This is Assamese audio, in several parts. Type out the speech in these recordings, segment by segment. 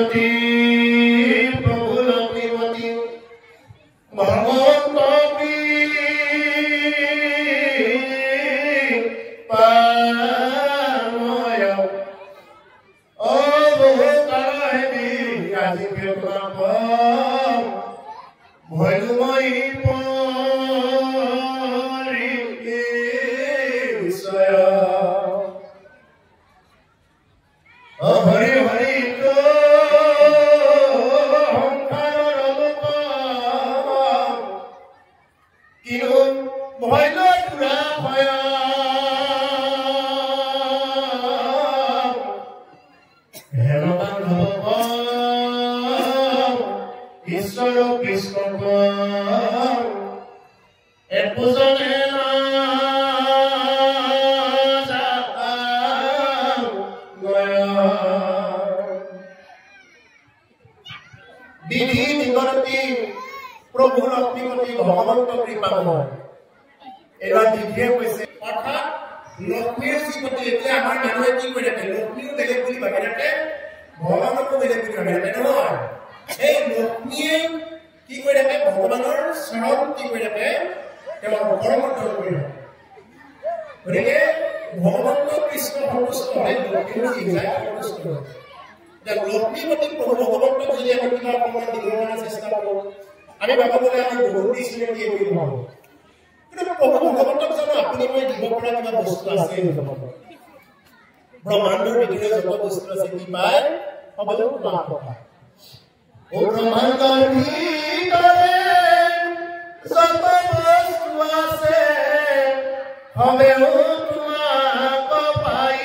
লক্ষ্মীমতী প্ৰভু লক্ষ্মীমতী ভগৱন্ত পাময় অৱতাৰি আজি তোমাক ভৈলময়ী হৰি হৰি কিনো ভৈল পুৰা ভয় ঈশ্বৰ কৃষ্ণ একোজনে বিধি নিগৰতী প্ৰভু লক্ষ্মীমতী ভগৱন্ত কৃপাময় এবাৰ বিধিয়ে কৈছে অৰ্থাৎ লক্ষ্মীৰ শ্ৰীমতী এতিয়া আমাৰ মানুহে কি কৰি থাকে লক্ষ্মীও বেলেগ বুলি ভাবি থাকে ভগৱানকো বেলেগ বুলি ভাবি থাকে নহয় এই লক্ষ্মীয়ে কি কৰি থাকে ভগৱানৰ চৰণ কি কৰি থাকে তেওঁৰ কৰ্মৰ্ধন কৰি থাকে গতিকে ভগৱন্ত কৃষ্ণ সন্তুষ্ট হয় লক্ষ্মীও কি যায় সন্তুষ্ট হয় লক্ষ্মীমতী প্ৰভু ভগৱন্তক যদি আমি কিবা অকণমান দিবৰ কাৰণে চেষ্টা কৰোঁ আমি ভাবোঁ যে আমি বহুত দিছিলোঁ কি বুলি ভাবোঁ কিন্তু প্ৰভু ভগৱন্তক জানো আপুনি মই দিব পৰা কিবা বস্তু আছে ব্ৰহ্মাণ্ডৰ ভিতৰত যত বস্তু আছে কি পায় সকলো তোমাক পায় ও ব্ৰহ্মাণ্ডৰ ভিতৰে যত বস্তু আছে সবেও তোমাক পাই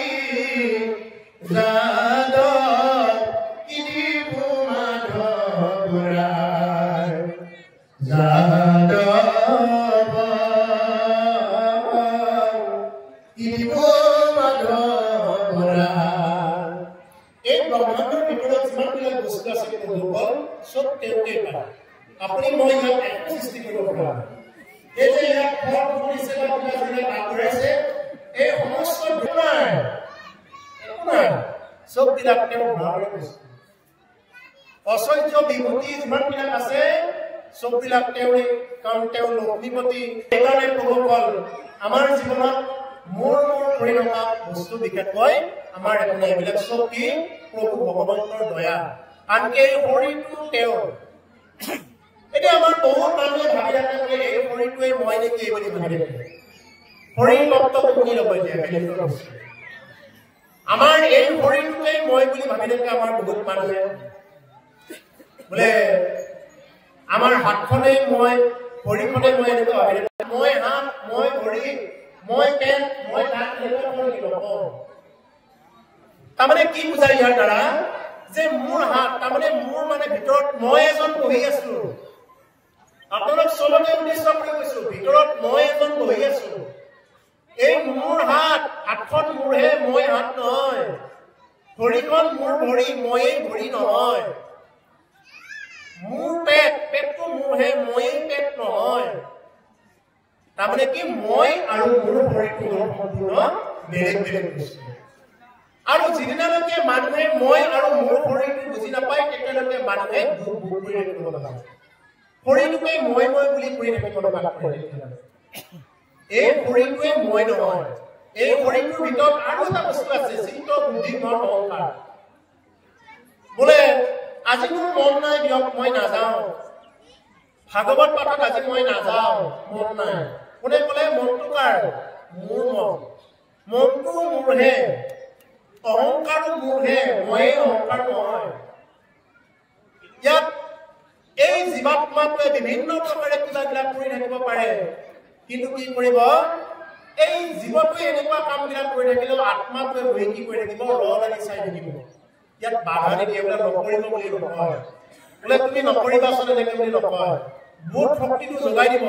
अपनी मैं यहाँ सृष्टि कर ये जो यहाँ फल फूल से बात आग्रह से ये समस्त सब बिलाक असह्य विभूति जिमान बिलाक आछे सब बिलाक कारण लक्ष्मीमती एकारे প্ৰভুকল আমাৰ জীৱনত মোৰ কৰি থকা বস্তু বিশেষকৈ আমাৰ এখন এইবিলাক সব কি প্ৰভু ভগৱন্তৰ দয়া আনকে শৰীৰটো তেওঁৰ এটা আমাৰ বহুত মানুহে ভাবি থাকে যে এই শৰীৰটোৱে মই নেকি এই বুলি ভাবি থাকে শৰীৰ তত্ত্ব শুনি ল'ব এতিয়া আমাৰ এই শৰীৰটোৱে মই বুলি ভাবি থাকে আমাৰ বহুত মানুহে বোলে আমাৰ হাতখনে মই ভৰিখনে মই এনেকুৱা ভাবি থাকে মই হাত মই ভৰি মই পেট মই দাঁত এনেকুৱা কৰি নকওঁ তাৰমানে কি বুজাই ইয়াৰ দ্বাৰা যে মোৰ হাত তাৰমানে মোৰ মানে ভিতৰত মই এজন বহি আছো আপোনাক চলতে উদ্দেশ্য কৰি কৈছো ভিতৰত মই এজন বহি আছো এই মোৰ হাতখন মোৰহে মই হাত নহয় ভৰিখন মোৰ ভৰি ময়ে ভৰি নহয় মোৰ পেটটো মোৰহে ময়ে পেট নহয় তাৰমানে কি মই আৰু মোৰ ভৰিটো সম্পূৰ্ণ বেলেগ বেলেগ বস্তু আৰু যিদিনালৈকে মানুহে মই আৰু মোৰ শৰীৰটো বুজি নাপায় তেতিয়ালৈকে মানুহে শৰীৰটোকে মই বুলি কৰি ৰাখিব লগা কৰে এই শৰীৰটোৱে মই নহয় এই শৰীৰটোৰ ভিতৰত আৰু এটা বস্তু আছে চিত্ত বুদ্ধি মন অহংকাৰ বোলে আজি মোৰ মন নাই দিয়ক মই নাযাওঁ ভাগৱত পাঠত আজি মই নাযাওঁ মন নাই কোনে ক'লে মনটো কাৰ মোৰ মনটো মোৰহে অহংকাৰ মোৰহে মই অহংকাৰ নহয় ইয়াত এই জীৱাত্মাটোৱে বিভিন্ন প্ৰকাৰে কিবাবিলাক কৰি থাকিব পাৰে কিন্তু কি কৰিব এই জীৱটোৱে এনেকুৱা কামবিলাক কৰি থাকিলেও আত্মাটোৱে বহি কি কৰি থাকিব লাগি চাই থাকিব ইয়াত বাধা নিদিয়ে বোলে নকৰিব বুলি নকয় বোলে তুমি নকৰিবাচোন এনেকে বুলি নকয় বহুত শক্তিটো যোগাই দিব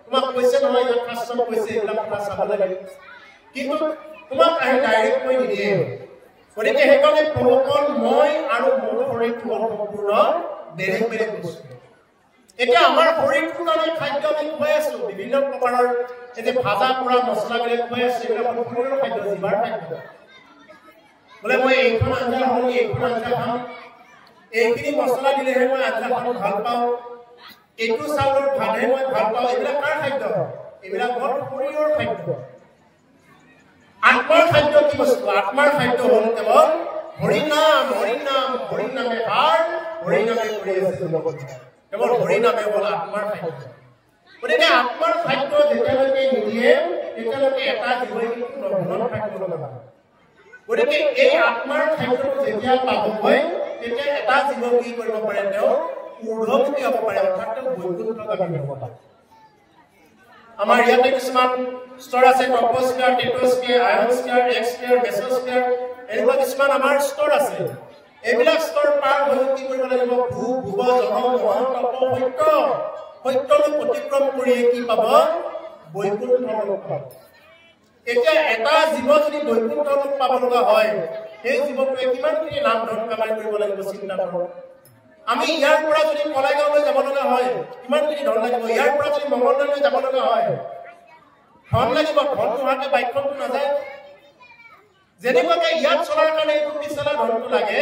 তোমাক কৈছে নহয় ইয়াত শাস্ত্ৰত কৈছে এইবিলাক কথা চাব লাগে কিন্তু তোমাক ডাইৰেক্ট কৈ নিদিয়ে গতিকে সেইকাৰণে প্ৰভুকল মই আৰু মোৰ শৰীৰটো সম্পূৰ্ণ বেলেগ বেলেগ বস্তু এতিয়া আমাৰ শৰীৰটোৰ কাৰণে খাদ্য আমি খুৱাই আছো বিভিন্ন প্ৰকাৰৰ এই ভাজা পোৰা মছলাবিলাক খুৱাই আছো এইবিলাক সম্পূৰ্ণ খাদ্য জিভাৰ খাদ্য বোলে মই এইখন আঞ্জা খাম এইখন আঞ্জা খাম এইখিনি মছলা দিলেহে মই আঞ্জাখন ভাল পাওঁ, এইটো চাউলৰ ভাতহে মই ভাল পাওঁ, এইবিলাক কাৰ খাদ্য? এইবিলাক মোৰ শৰীৰৰ খাদ্য। আত্মাৰ খাদ্য কি বস্তু? আত্মাৰ খাদ্য হ'ল কেৱল হৰিনাম, হৰিনাম, হৰিনামে হাৰ, হৰিনামে কৰি আছে জগত। কেৱল হৰিনামে হ'ল আত্মাৰ খাদ্য। গতিকে আত্মাৰ খাদ্য যেতিয়ালৈকে নিদিয়ে তেতিয়ালৈকে এটা জীৱই ৰন্ধন খাদ্য নাপায়। গতিকে এই আত্মাৰ খাদ্যটো যেতিয়া পাবগৈ তেতিয়া এটা জীৱ কি কৰিব পাৰে? তেওঁ ঊৰ্ধ্বমুখী হ'ব পাৰে, অৰ্থাৎ তেওঁ বৈকুণ্ঠগামী হ'ব পাৰে। আমাৰ ইয়াতে কিছুমান স্তৰ আছে, ট্ৰপোস্ফিয়াৰ, টেট্ৰোস্ফিয়াৰ, আয়নস্ফিয়াৰ, এক্সফিয়াৰ, মেছোস্ফিয়াৰ, এনেকুৱা কিছুমান আমাৰ স্তৰ আছে। এইবিলাক স্তৰ পাৰ হৈ কি কৰিব লাগিব? ভূ, ভুৱ, জনম, মহন, তপ, সত্য, সত্যলোক অতিক্ৰম কৰি কি পাব? বৈকুণ্ঠ লোক পাব। এতিয়া এটা জীৱ যদি বৈকুণ্ঠ লোক পাব লগা হয়, সেই জীৱটোৱে কিমানখিনি নাম ধৰ্ম কামাই কৰিব লাগিব চিন্তা কৰক। আমি ইয়াৰ পৰা যদি কলাইগাঁৱলৈ যাব লগা হয় কিমানখিনি ধন লাগিব? ইয়াৰ পৰা যদি মংগলদৈলৈ যাব লগা হয় ধন লাগিব। ধন নোহোৱাকে বাইকখনটো নাযায়। যেনেকুৱাকে ইয়াত চলাৰ কাৰণে এইটো পিছলা ধনটো লাগে,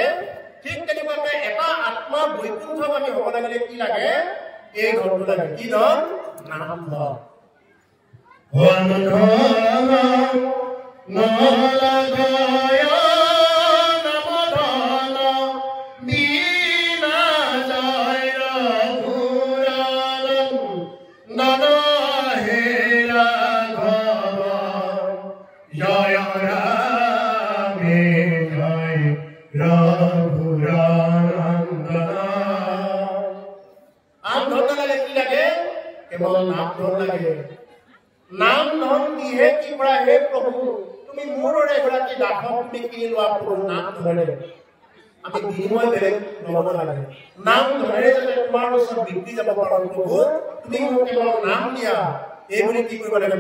ঠিক তেনেকুৱাকে এটা আত্মা বৈকুণ্ঠগামী হ'ব লাগিলে কি লাগে? এই ধনটো লাগে। কি ধন? নাম ধন। নাম ধন দিহে কি কৰা? হে প্ৰভু, তুমি মোৰ এগৰাকী দাসক তুমি কিনি লোৱা প্ৰভু নাম ধনেৰে। আমি বিনিময় বেলেগ ল'ব নালাগে। নাম ধনেৰে যাতে তোমাৰ ওচৰত বৃদ্ধি যাব পাৰোঁ প্ৰভু, তুমি মোক কেৱল নাম দিয়া, এই বুলি কি কৰিব লাগে?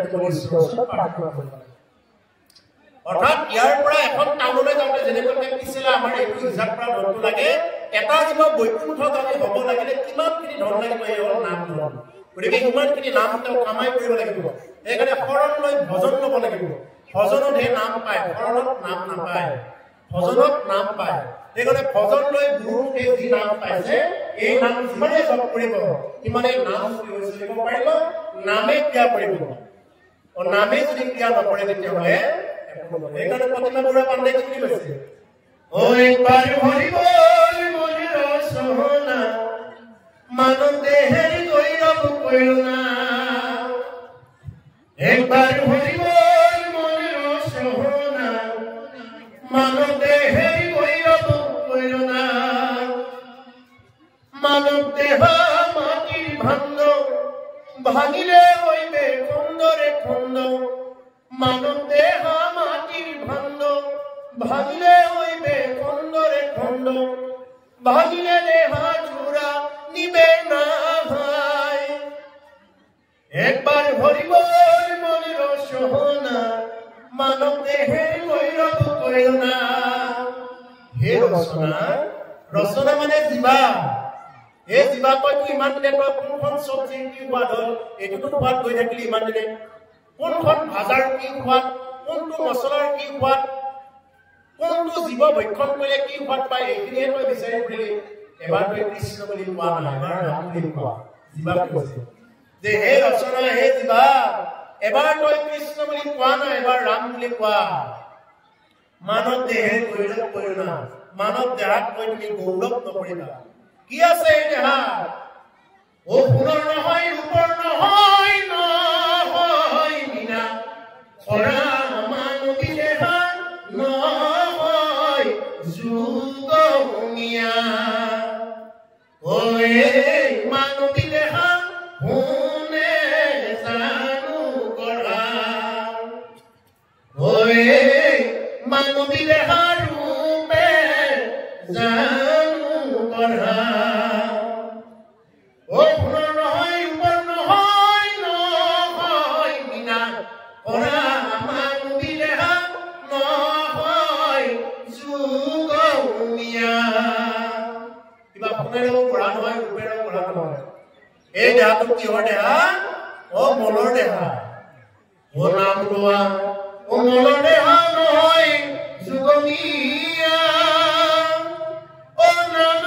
ঈশ্বৰৰ ওচৰত প্ৰাৰ্থনা কৰিব লাগে। অৰ্থাৎ ইয়াৰ পৰা এখন টাউনলৈ যাওঁতে যেনেকৈ পিছলে আমাৰ এইটো হিচাপ কৰা ধনটো লাগে, এটা জীৱ বৈকুণ্ঠগামী হ'ব লাগিলে কিমানখিনি ধন লাগিব? এই হ'ল নাম ধন। গতিকে ইমানখিনি নাম তেওঁ কামাই কৰিব লাগিব। সেইকাৰণে শৰণ লৈ ভজন ল'ব লাগিব। ভজনতহে নাম পায়, শৰণত নাম নাপায়। ভজনত নাম পায়। সেইকাৰণে ভজন লৈ গুৰুকে যি নাম পাইছে, এই নাম যিমানে জপ কৰিব সিমানে নাম চলিব পাৰিব, নামে ক্ৰিয়া কৰিব। নামে যদি ক্ৰিয়া নকৰে তেতিয়াহ'লে সেইকাৰণে প্ৰতিমা বুঢ়া পাণ্ডে কি কৈছে? মানৱ দেহেৰি গৈৰৱ কৰুণা, একবাৰ হৰিব মনৰ সহনা, মানৱ দেহেৰি গৈৰৱ কৰুণা, মানৱ দেহ মাটিৰ ভাণ্ড, ভাঙিলে হইবে খণ্ডৰে খণ্ড, মানৱ দেহ মাটিৰ ভাণ্ড, ভাঙিলে হইবে খণ্ডৰে খণ্ড, ভাঙিলে দেহা জোৰা নিবে না ভাই, একবার হরিবল মনের সহনা, মানব দেহে গৈরব কইনা। হে রচনা, রচনা মানে জীবা। এই জীবা কয় কি ইমান দিনে কয় কোনখন চব্জিৰ কি সোৱাদ হ'ল, এইটোতো সোৱাদ গৈ থাকিলে ইমান দিনে। কোনখন ভাজাৰ কি সোৱাদ, কোনটো মছলাৰ কি সোৱাদ, কোনটো জীৱ ভক্ষণ কৰিলে কি সোৱাদ পায়, এইখিনিহে তই বিচাৰি ফুৰিলি। এবাৰ তই কৃষ্ণ বুলি কোৱা নাই, এবাৰ ৰাম বুলি কোৱা। জীৱা কৈছে যে হে ৰচনা, হে জীৱা, এবাৰ তই কৃষ্ণ বুলি কোৱা নাই, এবাৰ ৰাম বুলি কোৱা। মানৱ দেহে গৈৰৱ কৰুণা, মানৱ দেহাত কৈ তুমি গৌৰৱ নকৰিবা। কি আছে এই দেহাত? ও সোণৰ নহয়, ৰূপৰ নহয়, নহয় বিনা কৰা মানৱী দেহাত নহয় যুগমীয়া। মানৱী দেহা শুনে জানো কৰা, মানৱী দেহা ৰূপে জানো কৰা। সোণৰ নহয়, ৰূপৰ নহয়, নহয় বিনা কৰা মানৱী দেহা নহয় যুগমীয়া। কিবা সোণেৰেও কৰা নহয়, ৰূপেৰেও কৰা নহয়। এই দেহাটো কিহৰ দেহা? মলৰ দেহা। নাম লোৱা মলৰ দেহা নহয় যুগমীয়া। নাম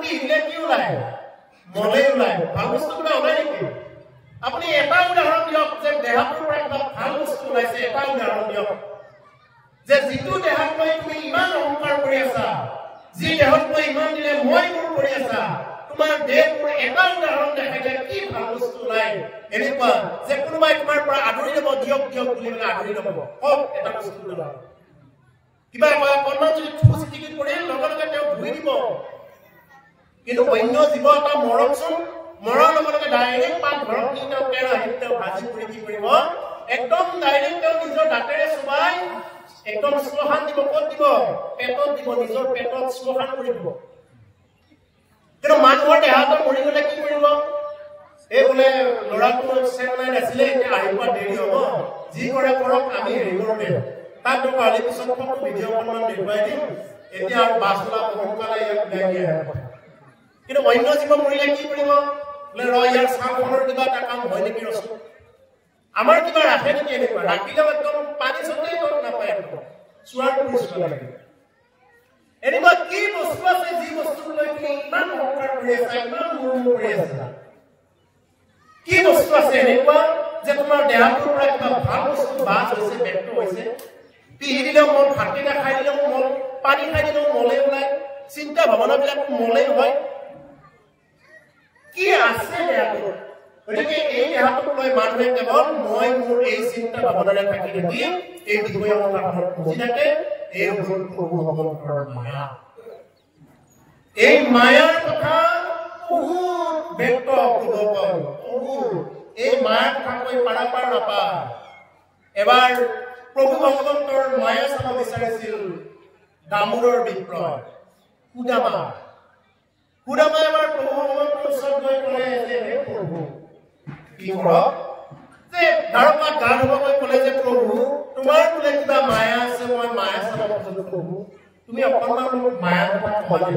পিহিলে কি ওলায় মলে ওলায় ভাল বস্তু কিবা ওলায় নেকি আপুনি এটা উদাহৰণ দিয়ক যে দেহাটোৰ পৰা কিবা ভাল বস্তু ওলাইছে এটা উদাহৰণ দিয়ক যে যিটো দেহাত লৈ তুমি ইমান অহংকাৰ কৰি আছা যি দেহত লৈ ইমান দিলে মই মোৰ কৰি আছা তোমাৰ দেহটোৰ এটা উদাহৰণ দেখাই যে কি ভাল বস্তু ওলায় এনেকুৱা যে কোনোবাই তোমাৰ পৰা আদৰি ল'ব দিয়ক দিয়ক বুলি মানে আদৰি ল'ব হওক এটা বস্তু ওলায় কিবা অকণমান যদি ঠুচ টিকিট পৰে লগে লগে তেওঁ ধুই দিব কিন্তু অন্য জীৱ এটা মৰকচোন মৰাৰ লগে লগে ডাইৰেক্ট পাত ঘৰত নি তেওঁ কেৰাহীত তেওঁ ভাজি কৰি কি কৰিব একদম ডাইৰেক্ট তেওঁ নিজৰ দাঁতেৰে চুবাই একদম শ্মশান দিব ক'ত দিব পেটত দিব নিজৰ পেটত শ্মশান কৰি দিব কিন্তু মানুহৰ দেহাটো মৰি গ'লে কি কৰিব এই বোলে ল'ৰাটো চেন্নাইত আছিলে এতিয়া আহিব দেৰি হ'ব যি কৰে কৰক আমি হেৰি কৰোঁ তাক তো কালি পিছত ফটো ভিডিঅ' অকণমান দেখুৱাই দিম এতিয়া আৰু বাছ ওলাব সোনকালে ইয়াক উলিয়াই দিয়ে কিন্তু অন্য জীৱ মৰিলে কি কৰিব বোলে ৰ ইয়াৰ চাংখনৰ কিবা এটা কাম হয় নেকি ৰচোন আমাৰ কিবা ৰাখে নেকি এনেকুৱা ৰাখিলেও একদম পানী চতেই তত নাপায় একদম চোৱাৰ পৰিচয় লাগে এনেকুৱা কি বস্তু আছে যি বস্তু লৈ তুমি ইমান অহংকাৰ কৰি আছা ইমান মৰম কৰি আছা কি বস্তু আছে এনেকুৱা যে তোমাৰ দেহাটোৰ পৰা কিবা ভাল বস্তু বাজ হৈছে ব্যক্ত হৈছে পিহি দিলেও মন ভাতকেইটা খাই দিলেও মন পানী খাই দিলেও মলে ওলায় চিন্তা ভাৱনাবিলাক মলে হয় কি আছে দেহাটোত গতিকে এই দেহাটোক লৈ মানুহে কেৱল মই মোৰ এই চিন্তা ভাৱনাৰে থাকি নেকি এই বিষয়ে বুজি থাকে এই হ'ল প্ৰভুসকলৰ মায়া এই মায়াৰ কথা বহুত ব্যক্ত প্ৰভুসকল বহুত এই মায়াৰ কথা কৈ পাৰাপাৰ নাপায় এবাৰ প্ৰভু ভগৱন্তৰ মায়া চাব বিচাৰিছিল দামোদৰ বিপ্লৱ সুদামা এবাৰ প্ৰভু ভগৱন্তৰ ওচৰত গৈ ক'লে যে হে প্ৰভু কি কৰক যে ধাৰপাত গা ধুবলৈ ক'লে যে প্ৰভু তোমাৰ বোলে কিবা মায়া আছে মই মায়া চাব বিচাৰিছো প্ৰভু তুমি অকণমান মোক মায়া কথা ক'ব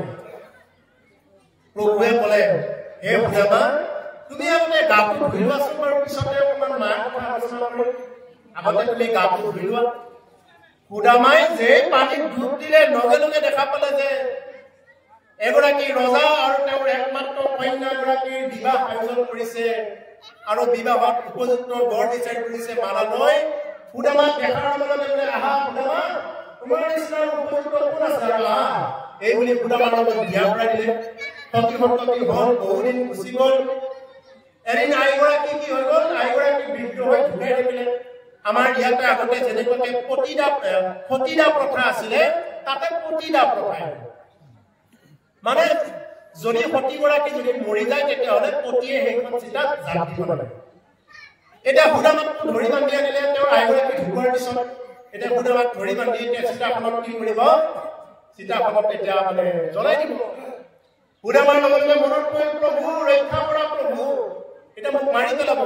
প্ৰভুৱে ক'লে হে সুদামা তুমি আগতে গাটো ধুই লোৱাচোন বাৰু পিছতে অকণমান মায়াৰ কথা আলোচনা কৰিম আগতে তুমি গাটো ধুই লোৱা সুদামাই যে পানীত ডুব দিলে লগে লগে দেখা পালে যে এগৰাকী ৰজা আৰু তেওঁৰ একমাত্ৰ কন্যাগৰাকীৰ বিবাহ আয়োজন কৰিছে আৰু বিবাহত উপযুক্ত বৰ বিচাৰি কৰিছে মালালৈ সুদামাক দেখাৰ লগে লগে আহা সুদামা তোমাৰ নিচিনা উপযুক্ত কোন আছে আহা এই বুলি সুদামাৰ লগত বিয়া কৰাই দিলে সতী হ'ল বহুদিন গুচি গ'ল এদিন আইগৰাকী কি হৈ গ'ল আইগৰাকী বৃদ্ধ হৈ ঢুকাই থাকিলে আমাৰ ইয়াতে আগতে যেনেকৈ সতীদা প্ৰথা আছিলে তাতে পতিদা প্ৰথা মানে যদি সতীগৰাকী যদি মৰি যায় তেতিয়াহ'লে পতিয়ে সেইখন চিতাত জাপ দিব লাগে এতিয়া সুদামাক ধৰি বান্ধি আনিলে তেওঁৰ আইগৰাকী ঢুকোৱাৰ পিছত এতিয়া সুদামাক ধৰি বান্ধি এতিয়া চিতাখনত কি কৰিব চিতাখনত এতিয়া মানে জ্বলাই দিব সুদামাৰ লগতে মনত পৰে প্ৰভু ৰক্ষা কৰা প্ৰভু এতিয়া মোক মাৰি পেলাব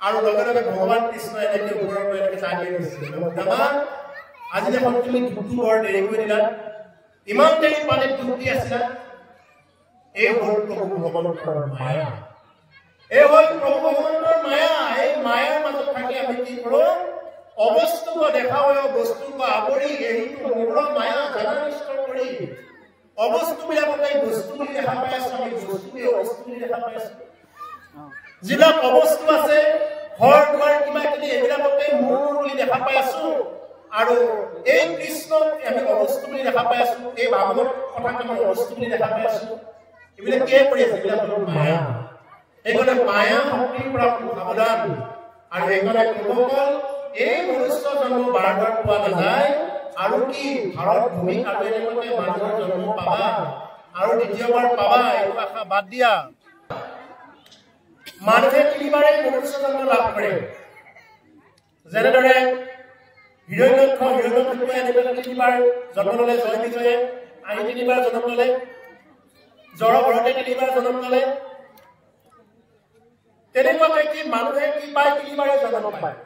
আৰু লগে লগে ভগৱান কৃষ্ণই এনেকৈ ওপৰৰ পৰা এনেকৈ চাই দিছিল সুদামা আজি দেখোন তুমি ঢুকি বৰ দেৰি কৰি দিলা ইমান দেৰি পানীত ডুব দি আছিলা এই হ'ল প্ৰভু ভগৱন্তৰ মায়া এই হ'ল প্ৰভু ভগৱন্তৰ মায়া এই মায়াৰ মাজত থাকি আমি কি কৰোঁ অবস্তুক দেখা হয় বস্তুক আৱৰি এইটো মূল মায়া জানানিষ্ট কৰি অবস্তুবিলাকত এই বস্তু বুলি দেখা পাই আছো আমি বস্তুৱে অবস্তু বুলি দেখা পাই আছো যিবিলাক অবস্তু আছে ঘৰ দুৱাৰ কিবা কিবি এইবিলাকতে মূল বুলি দেখা পাই আছো আৰু এই কৃষ্ণক আমি অবস্তু বুলি দেখা পাই আছো এই ভাগৱত কথাক আমি অবস্তু বুলি দেখা পাই আছো এইবিলাক কি কৰি আছে এইবিলাক হ'ল মায়া এইকাৰণে মায়া শক্তিৰ পৰা সাৱধান আৰু এইকাৰণে প্ৰভুসকল এই মনুষ্য জন্ম বাৰ বাৰ পোৱা নাযায় আৰু কি ভাৰত ভূমিত আৰু এনেকৈ মানুহৰ জন্ম পাবা আৰু দ্বিতীয়বাৰ পাবা এইটো আশা বাদ দিয়া মানুহে তিনিবাৰে মনুষ্য জন্ম লাভ কৰে যেনেদৰে হিৰণ্যকশিপুৱে এনেকৈ তিনিবাৰ জন্ম ল'লে জয় বিজয়ে আহি তিনিবাৰ জন্ম ল'লে জড়ভৰতে তিনিবাৰ জন্ম ল'লে তেনেকুৱাকৈ কি মানুহে কি পায় তিনিবাৰে জন্ম পায়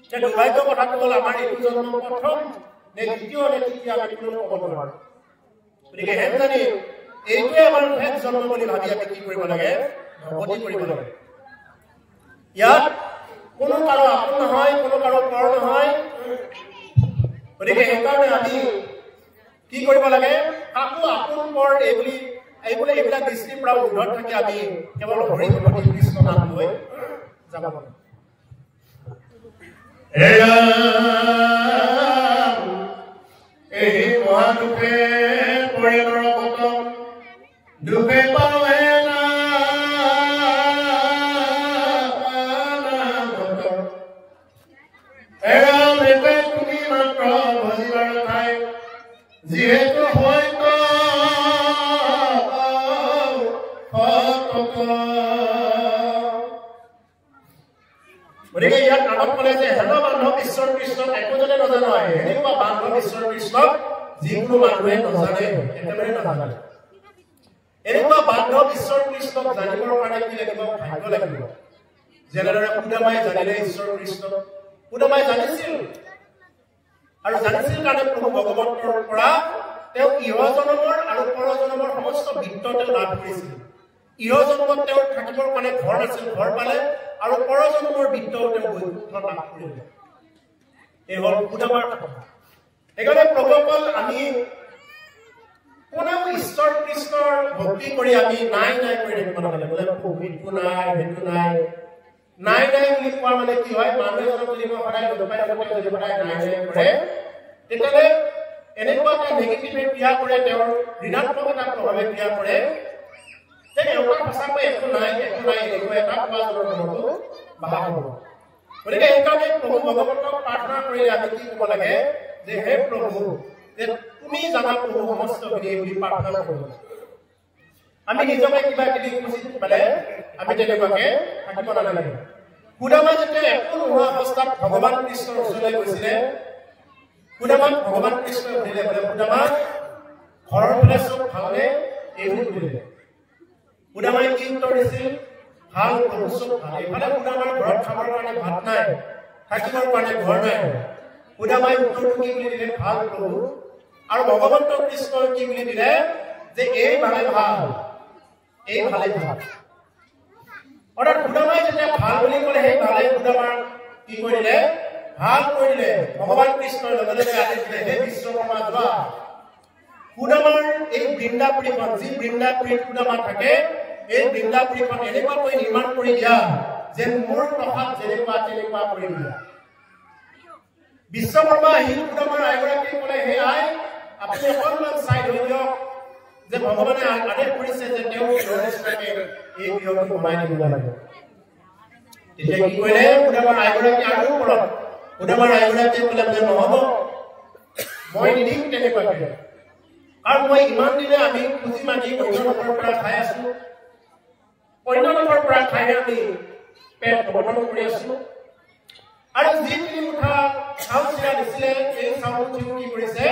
এতিয়া দুৰ্ভাগ্য কথাটো হ'ল আমাৰ এইটো জন্ম প্ৰথম নে দ্বিতীয় নে তৃতীয় আমি কোনো ক'ব নোৱাৰো গতিকে হেন জানি এইটোৱে আমাৰ শেষ জন্ম বুলি ভাবি আমি কি কৰিব লাগে ভগৱতী কৰিব লাগে ইয়াত কোনো কাৰো আপোন নহয় কোনো কাৰো পৰ নহয় গতিকে সেইকাৰণে আমি কি কৰিব লাগে কাকো আপোন পৰ এই বুলি এইবোলে এইবিলাক দৃষ্টিৰ পৰা উৰ্ধত থাকি আমি কেৱল হৰি ভগৱতী কৃষ্ণ নাম লৈ যাব লাগে এই মহাদুখে পৰে নৰকত দুখে পাৱে না তুমি মাত্ৰ ভজিবাৰ ঠাই যিহেতু হয়তো গতিকে ইয়াত আগত ক'লে যে হেন বান্ধৱ ঈশ্বৰ কৃষ্ণক একোজনে নজানো আহে এনেকুৱা বান্ধৱ ঈশ্বৰ কৃষ্ণক যিকোনো মানুহে নজানে একেবাৰে নাজানে এনেকুৱা বান্ধৱ ঈশ্বৰ কৃষ্ণক জানিবৰ কাৰণে কি লাগিব ভাগ্য লাগিব যেনেদৰে সুদামাই জানিলে ঈশ্বৰ কৃষ্ণ সুদামাই জানিছিল আৰু জানিছিল কাৰণে প্ৰভু ভগৱন্তৰ পৰা তেওঁ ইহজনমৰ আৰু পৰজনমৰ সমস্ত বিত্ত তেওঁ লাভ কৰিছিল ইহজনমত তেওঁৰ থাকিবৰ কাৰণে ঘৰ আছিল ঘৰ পালে আৰু পৰজনমৰ বিত্তও তেওঁ বৈকুণ্ঠ লাভ কৰিলে এই হ'ল সুদামাৰ কথা সেইকাৰণে প্ৰভুসকল আমি কোনেও ঈশ্বৰ কৃষ্ণৰ ভক্তি কৰি আমি নাই নাই কৰি থাকিব নালাগে বোলে মৃত্যু নাই মৃত্যু নাই নাই নাই বুলি কোৱা মানে কি হয় মানুহ এজনক যদি মই সদায় লগ পাই থাকোঁ যদি সদায় নাই নাই কৰে তেতিয়াহ'লে এনেকুৱা এটা নেগেটিভ ক্ৰিয়া কৰে তেওঁৰ ঋণাত্মক এটা প্ৰভাৱে ক্ৰিয়া কৰে যে এনেকুৱা সঁচাকৈ একো নাই এনেকুৱা এটা কোৱাজনৰ মনতো বাধা হ'ব গতিকে সেইকাৰণে প্ৰভু ভগৱন্তক প্ৰাৰ্থনা কৰিলে আমি কি ক'ব লাগে যে হে প্ৰভু যে তুমি জানা প্ৰভু সমস্তখিনি বুলি প্ৰাৰ্থনা কৰিব আমি নিজকে কিবা কিবি খুচি পালে আমি তেনেকুৱাকে থাকিব নালাগে সুদামা যেতিয়া একো নোহোৱা অৱস্থাত ভগৱান কৃষ্ণৰ ওচৰলৈ গৈছিলে সুদামাক ভগৱান কৃষ্ণই সুধিলে বোলে সুদামা ঘৰৰ ফালে চব ভালনে এইবোৰ সুধিলে সুদামাই কি উত্তৰ দিছিল ভাল প্ৰভু চব ভাল এইফালে সুদামাৰ ঘৰত খাবৰ কাৰণে ভাত নাই থাকিবৰ কাৰণে ঘৰ নাই সুদামাই উত্তৰটো কি বুলি দিলে ভাল প্ৰভু আৰু ভগৱন্ত কৃষ্ণই কি বুলি দিলে যে এই ভালে ভাল এই ভালে ভাল অৰ্থাৎ সুদামাই যেতিয়া ভাল বুলি ক'লে সেই ভালে সুদামাৰ কি কৰিলে ভাল কৰিলে ভগৱান কৃষ্ণৰ লগে লগে আদেশ দিলে হে বিশ্বকৰ্মা যোৱা সুদামাৰ এই বৃন্দাপুৰীখন যি বৃন্দাপুৰীত সুদামা থাকে এই বৃন্দাপুৰীখন এনেকুৱাকৈ নিৰ্মাণ কৰি দিয়া যেন মোৰ প্ৰসাদ যেনেকুৱা তেনেকুৱা কৰি দিয়া বিশ্বকৰ্মা আহিল সুদামাৰ আইগৰাকীয়ে ক'লে হে আই আপুনি অকণমান চাই ধৰি দিয়ক যে ভগৱানে আদেশ কৰিছে যে তেওঁ এই গৃহটো বনাই দিব লাগে তেতিয়া কি কৰিলে সুদামাৰ আইগৰাকী আৰু ওপৰত সুদামাৰ আইগৰাকীয়ে ক'লে যে নহ'ব মই নিদিম তেনেকুৱাকৈ কাৰণ মই ইমান দিনে আমি খুজি মাগি অন্যলোকৰ পৰা খাই আছো অন্যলোকৰ পৰা খাই আমি পেট গঠন কৰি আছো আৰু যি তিনি মুঠা চাউল চিৰা দিছিলে এই চাউলটো কি কৰিছে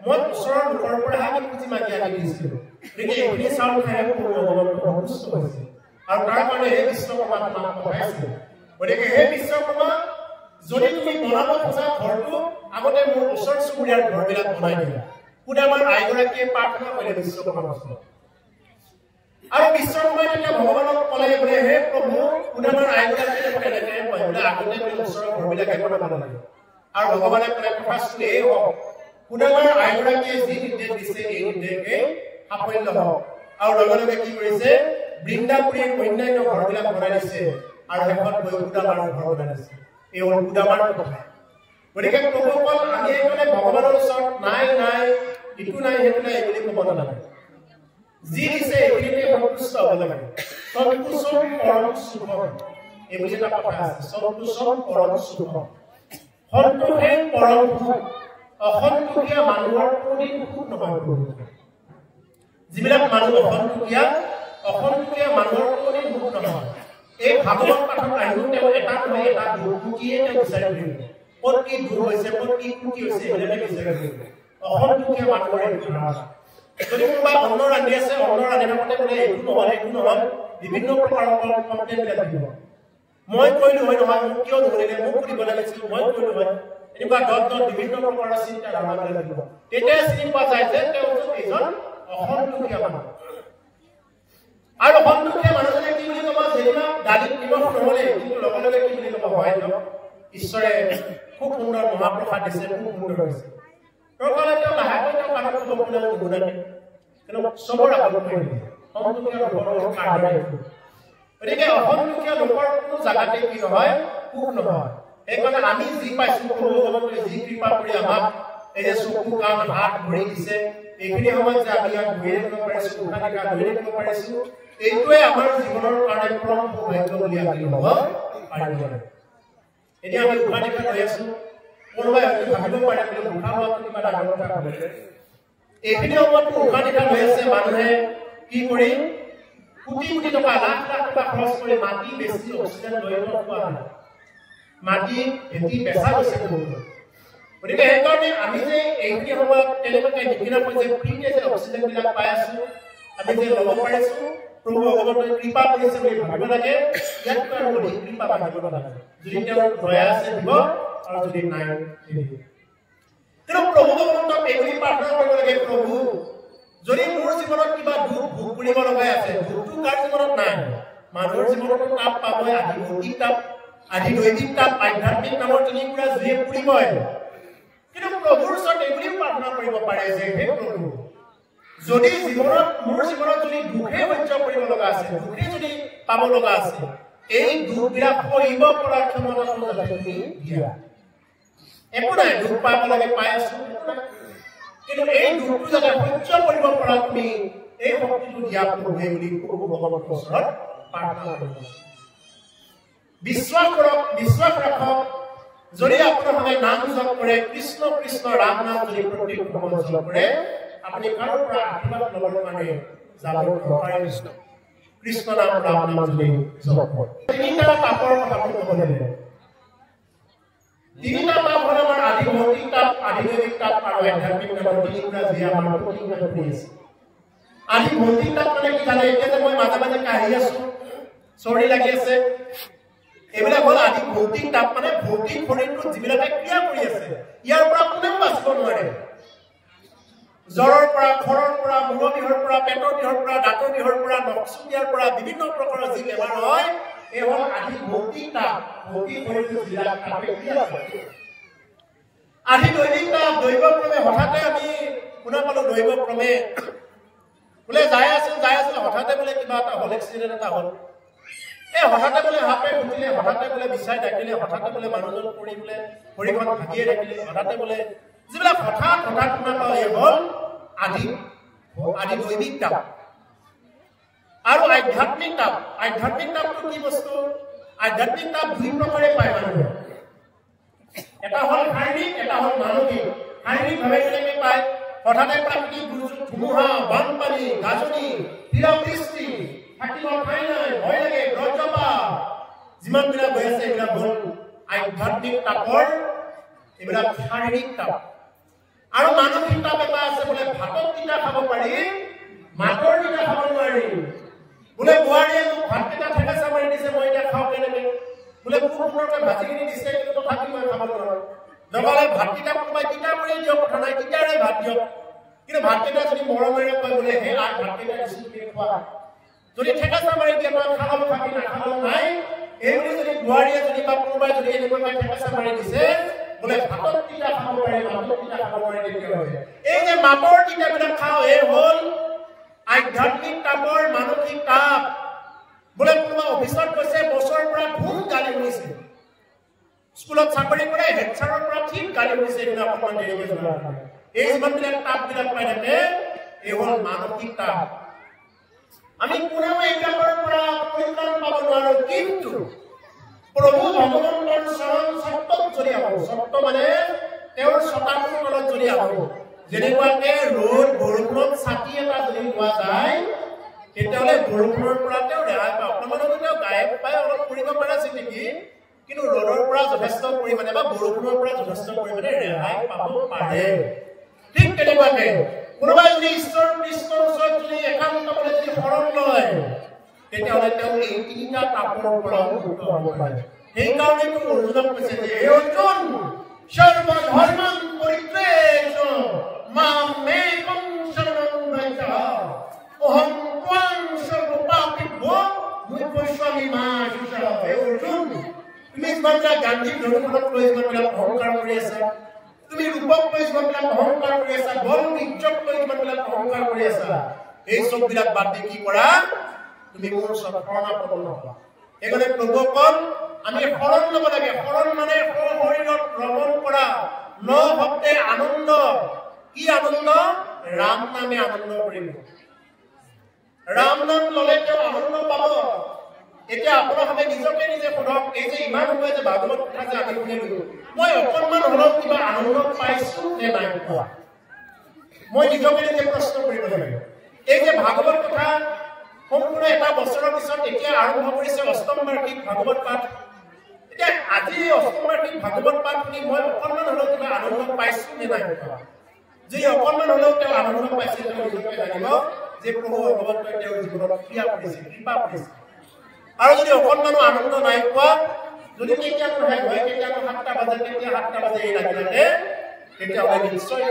মই ওচৰৰ লোকৰ পৰা আমি খুজি মাগি আনি দিছিলোঁ গতিকে এইখিনি চাউল খাই ভগৱান সন্তুষ্ট হৈছে আৰু তাৰ কাৰণে সেই বিশ্বকৰ্মাক নাম পঠাইছিল গতিকে সেই বিশ্বকৰ্মা যদি তুমি বনাব খোজা ঘৰটো আগতে মোৰ ওচৰ চুবুৰীয়াৰ ঘৰবিলাক বনাই দিয়া সুদামাৰ আইগৰাকীয়ে প্ৰাৰ্থনা কৰিলে বিশ্বকৰ্মাৰ ওচৰত আৰু বিশ্বকৰ্মাই তেতিয়া ভগৱানক ক'লে বোলে হে প্ৰভু সুদামাৰ আইগৰাকীয়ে কেনেকৈ কয় বোলে আগতে তুমি ওচৰৰ ঘৰবিলাক বনাব লাগে আৰু ভগৱানে ক'লে কথাটো এই হওক সুদামাৰ আইগৰাকীয়ে যি নিৰ্দেশ দিছে এই নিৰ্দেশে সাফল্য হওক আৰু লগে লগে কি কৰিছে বৃন্দাপুৰীৰ অন্যান্য ঘৰবিলাক বনাই দিছে আৰু শেষত গৈ সুদামাৰ ঘৰ বনাই দিছে এই হ'ল সুদামাৰ কথা গতিকে প্ৰভুসকল আমি এইকাৰণে ভগৱানৰ ওচৰত নাই নাই ইটো নাই সেইটো নাই বুলি ক'ব নালাগে যি দিছে এইখিনিতে সন্তুষ্ট হ'ব লাগে সন্তোষম পৰম সুখম এই বুলি এটা কথা আছে সন্তোষম পৰম সুখম সন্তোষে পৰম সুখ অসন্তোষীয়া মানুহৰ কোনোদিন সুখ নহয় যিবিলাক মানুহ অসন্তোষীয়া মানুহৰ কোনোদিন সুখ নহয় এই ভাগৱত পাঠক আহিও তেওঁ এটা নহয় এটা দুখীয়ে তেওঁ বিচাৰি ফুৰিব ক'ত কি দুখ হৈছে ক'ত কি সুখী হৈছে এইবিলাকে বিচাৰি ফুৰিব অসন্তোষীয়া মানুহৰ এইটো ধাৰণা যদি কোনোবা অন্ন ৰান্ধি আছে অন্ন ৰান্ধি থাকোঁতে বোলে এইটো নহয় বিভিন্ন প্ৰকাৰৰ কমপ্লেইনবিলাক দিব মই কৰিলোঁ হয় নহয় মোক কিয় নহ'লে মোক কৰিব লাগিছিল মই কৰিলোঁ হয় এনেকুৱা বিভিন্ন প্ৰকাৰৰ চিন্তা ধাৰণাবিলাক লাগিব তেতিয়া চিনি পোৱা যায় যে তেওঁ এজন অসন্তোষীয়া মানুহ আৰু অসন্তোষীয়া মানুহজনে কি বুলি ক'ব যেনিবা দালিত নিমখ নহ'লে কিন্তু লগে লগে কি বুলি ক'ব হয় ঈশ্বৰে খুব সুন্দৰ মহাপ্ৰসাদ দিছে খুব সুন্দৰ হৈছে তেওঁ লাহেকৈ তেওঁ কাণত ক'ব বোলে নুশুনে কিন্তু চবৰ আগত কৰি দিয়ে অন্তকীয় লোকৰ কাৰ্ডাই গতিকে অসন্তকীয় লোকৰ কোনো জাগাতে কি নহয় সুখ নহয় সেইকাৰণে আমি যি পাইছো প্ৰভুৱে যি কৃপা কৰি আমাক এই যে চকু কাণ হাত ভৰি দিছে এইখিনি সময়ত যে আমি ইয়াত ঘূৰি থাকিব পাৰিছো উশাহ-নিশাহ ধৰি থাকিব পাৰিছো এইটোৱে আমাৰ জীৱনৰ কাৰণে পৰম সৌভাগ্য বুলি আমি ল'ব পাৰিব লাগে এতিয়া আমি উশাহ-নিশাহ লৈ আছো কোনোবাই হয়তো ভাবিব পাৰে যে উশাহ লোৱাটো কিবা ডাঙৰ কথা হ'ব এইখিনি সময়ত উশাহ-নিশাহ লৈ আছে মানুহে কি কৰি কোটি কোটি টকা লাখ লাখ টকা খৰচ কৰি মাটি বেছি অক্সিজেন লৈ পোৱা নাই মাটি ভেটি বেচা গৈছে গতিকে সেইকাৰণে আমি যে এইখিনি সময়ত তেনেকুৱাকৈ নিকিনা পৰ্যায়ত ফ্ৰীকে যে অক্সিজেনবিলাক পাই আছো আমি যে ল'ব পাৰিছো প্ৰভু ভগৱন্তই কৃপা কৰিছে বুলি ভাবিব লাগে ইয়াত আৰু অধিক কৃপা ভাবিব লাগে যদি তেওঁৰ দয়া আছে দিব আৰু যদি নাই নিদিব কিন্তু প্ৰভু ভগৱন্তক এইবুলি প্ৰাৰ্থনা কৰিব লাগে প্ৰভু যদি মোৰ জীৱনত কিবা দুখ ভোগ কৰিব লগা আছে দুখটো কাৰ জীৱনত নাই মানুহৰ জীৱনত তাপ পাবই আদি ভৌতিক তাপ আদি দৈনিক তাপ আধ্যাত্মিক নামৰ তিনিপুৰা জুয়ে পুৰিবই কিন্তু প্ৰভুৰ ওচৰত এইবুলি প্ৰাৰ্থনা কৰিব পাৰে যে হে প্ৰভু যদি জীৱনত মোৰ জীৱনত যদি দুখে সহ্য কৰিব লগা আছে দুখে যদি পাব লগা আছে এই দুখবিলাক সহিব পৰাৰ ক্ষমতা তুমি দিয়া একো নাই দুখ পাব লাগে পাই আছো কিন্তু এই দুখটো যাতে সহ্য কৰিব পৰা তুমি এই শক্তিটো দিয়া প্ৰভুৱে বুলি প্ৰভু ভগৱন্তৰ ওচৰত প্ৰাৰ্থনা কৰিব বিশ্বাস কৰক বিশ্বাস ৰাখক যদি আপোনালোকে নাম জপ কৰে কৃষ্ণ কৃষ্ণ ৰাম নাম যদি প্ৰত্যেক সময়ত জপ কৰে আপুনি কাৰোৰ পৰা আশীৰ্বাদ ল'বৰ কাৰণে যাব দৰকাৰ কৃষ্ণ নাম ৰাম নাম যদি জপ কৰে তিনিটা পাপৰ কথা ক'ব লাগিব তিনিটা পাপ হ'ল আমাৰ আদি ভৌতিক তাপ আদি দৈনিক তাপ আৰু আধ্যাত্মিক নামৰ তিনিটা যি আমাৰ প্ৰতিনিধিত্ব কৰি আছে আদি ভৌতিক তাপ মানে কি জানে এতিয়া যে মই মাজে মাজে কাঢ়ি আছো চৰ্দি লাগি আছে এইবিলাক হ'ল আদি ভৌতিক তাপ মানে ভৌতিক শৰীৰটোত যিবিলাকে ক্ৰিয়া কৰি আছে ইয়াৰ পৰা কোনেও বাচিব নোৱাৰে জ্বৰৰ পৰা খৰৰ পৰা মূৰৰ বিহৰ পৰা পেটৰ বিহৰ পৰা দাঁতৰ বিহৰ পৰা নখচুকীয়াৰ পৰা বিভিন্ন প্ৰকাৰৰ যি বেমাৰ হয় এই হ'ল আদি ভৌতিক তাপ ভৌতিক শৰীৰটোত যিবিলাক তাপে ক্ৰিয়া কৰে আদি দৈনিক তাপ দৈৱক্ৰমে হঠাতে আমি শুনা পালো দৈৱক্ৰমে বোলে যাই আছিল হঠাতে বোলে কিবা এটা হ'ল এক্সিডেণ্ট এটা হ'ল এই হঠাতে বোলে হাপে উঠিলে হঠাতে বোলে বিচাই থাকিলে হঠাতে বোলে মানুহজন পৰি বোলে ভৰিখন ভাগিয়ে থাকিলে হঠাতে বোলে যিবিলাক হঠাৎ শুনা পাওঁ এই হ'ল আদি দৈনিক তাপ আৰু আধ্যাত্মিক তাপটো কি বস্তু আধ্যাত্মিক তাপ দুই প্ৰকাৰে পায় মানুহে এটা হ'ল শাৰীৰিক এটা হ'ল মানসিক শাৰীৰিকভাৱে যেনেকৈ পায় হঠাতে প্ৰাকৃতিক দুৰ্যোগ ধুমুহা বানপানী গাজনি শিলাবৃষ্টি থাকিব ঠাই নাই ভয় লাগে বজ্ৰপাত যিমানবিলাক হৈ আছে এইবিলাক হ'ল আধ্যাত্মিক তাপৰ এইবিলাক শাৰীৰিক তাপ আৰু মানসিক তাপ এটা আছে বোলে ভাতত তিতা খাব পাৰি মাতৰ তিতা খাব নোৱাৰি বোলে বোৱাৰীয়ে মোক ভাতকেইটা ঠেকেচা মাৰি দিছে মই এতিয়া খাওঁ কেনেকৈ বোলে কুকুৰকে ভাজিখিনি দিছে কিন্তু তথাপি মই খাব নোৱাৰোঁ নহ'লে ভাতকেইটা কোনোবাই তিতা কৰি দিয়ক কথা নাই তিতাৰে ভাত দিয়ক কিন্তু ভাতকেইটা যদি মৰমেৰে কয় বোলে হে ভাতকেইটা দিছোঁ তুমি খোৱা যদি ঠেকেচা মাৰি দিয়ে মই খাব খাবি নাখাব নাই এইবুলি যদি বোৱাৰীয়ে যদি বা কোনোবাই যদি এনেকুৱাকৈ ঠেকেচা মাৰি দিছে বোলে ভাতত তিতা খাব পাৰে মাতত তিতা খাব পাৰে তেনেকুৱা হয় এই যে মাতৰ তিতাবিলাক খাওঁ এই হ'ল আধ্যাত্মিক তাপৰ মানসিক তাপ বোলে কোনোবা অফিচত গৈছে বছৰৰ পৰা খুব গালি শুনিছে স্কুলত চাকৰি কৰে হেড ছাৰৰ পৰা ঠিক গালি শুনিছে এইবিলাক অকণমান দেৰিকৈ যোৱাৰ কাৰণে এই যিমানবিলাক তাপবিলাক পাই থাকে এই হ'ল মানসিক তাপ আমি কোনেও এইবিলাকৰ পৰা পৰিত্ৰাণ পাব নোৱাৰো কিন্তু প্ৰভু ভগৱন্তৰ চৰণ চত্বত যদি আহোঁ চত্ব মানে তেওঁৰ চতাটোৰ তলত যদি আহোঁ যেনেকুৱাকে ৰ'দ বৰষুণত ছাতি এটা যদি পোৱা যায় তেতিয়াহ'লে বৰষুণৰ পৰা তেওঁ ৰেহাই পায় অকণমান যদি তেওঁ গায়ক পায় অলপ কৰিব পাৰিছে নেকি কিন্তু ৰ'দৰ পৰা যথেষ্ট পৰিমাণে বা বৰষুণৰ পৰা যথেষ্ট পৰিমাণে ৰেহাই পাব পাৰে ঠিক তেনেকুৱাকে কোনোবাই যদি ঈশ্বৰ কৃষ্ণৰ ওচৰত যদি একান্তভাৱে যদি শৰণ লয় তেতিয়াহ'লে তেওঁ এই তিনিটা তাপৰ পৰা মুক্ত হ'ব পাৰে সেইকাৰণে অৰ্জুনক কৈছে যে হে অৰ্জুন সৰ্বধৰ্মাং পৰিত্যাজ্য মামেকং শৰণং ব্ৰজ অহং ত্বাং সৰ্বপাপেভ্যো মুচ্যস্যামি মা শুচঃ হে অৰ্জুন তুমি যিমানবিলাক গান্ধী ধৰ্মক লৈ যিমানবিলাক অহংকাৰ কৰি আছা তুমি ৰূপক লৈ যিবিলাক অহংকাৰ কৰি আছা, বল ইজ্জত লৈ যিবিলাক অহংকাৰ কৰি আছা, এই সববিলাক বাদ দি কি কৰা, তুমি মোৰ শৰণাপন্ন হোৱা। সেইকাৰণে প্ৰভুসকল আমি শৰণ ল'ব লাগে। শৰণ মানে শৰীৰত ভ্ৰমণ কৰা, ন শব্দে আনন্দ। কি আনন্দ? ৰাম নামে আনন্দ কৰিব। ৰাম নাম ল'লে তেওঁ আনন্দ পাব। এতিয়া আপোনালোকে নিজকে নিজে সোধক, এই যে ইমান সময় যে ভাগৱত কথা যে আমি শুনিলো, মই অকণমান হ'লেও কিবা আনন্দ পাইছো নে নাই পোৱা? মই নিজকে নিজে প্ৰশ্ন কৰিব লাগিব। এই যে ভাগৱত কথা সম্পূৰ্ণ এটা বছৰৰ পিছত এতিয়া আৰম্ভ কৰিছে অষ্টম বাৰ্ষিক ভাগৱত পাঠ। এতিয়া আজি অষ্টম বাৰ্ষিক ভাগৱত পাঠ শুনি মই অকণমান হ'লেও কিবা আনন্দ পাইছো নে নাই পোৱা? যে অকণমান হ'লেও তেওঁ আনন্দ পাইছে, তেওঁ নিজকে জানিব যে প্ৰভু ভগৱন্তই তেওঁৰ জীৱনত ক্ৰিয়া কৰিছে, কৃপা কৰিছে। আৰু যদি অকণমানো আনন্দ নাই পোৱা, যদি কেতিয়া নহয় হয়, কেতিয়া 7টা বাজে, কেতিয়া 7টা বাজে এই লাগি থাকে, তেতিয়াহ'লে নিশ্চয়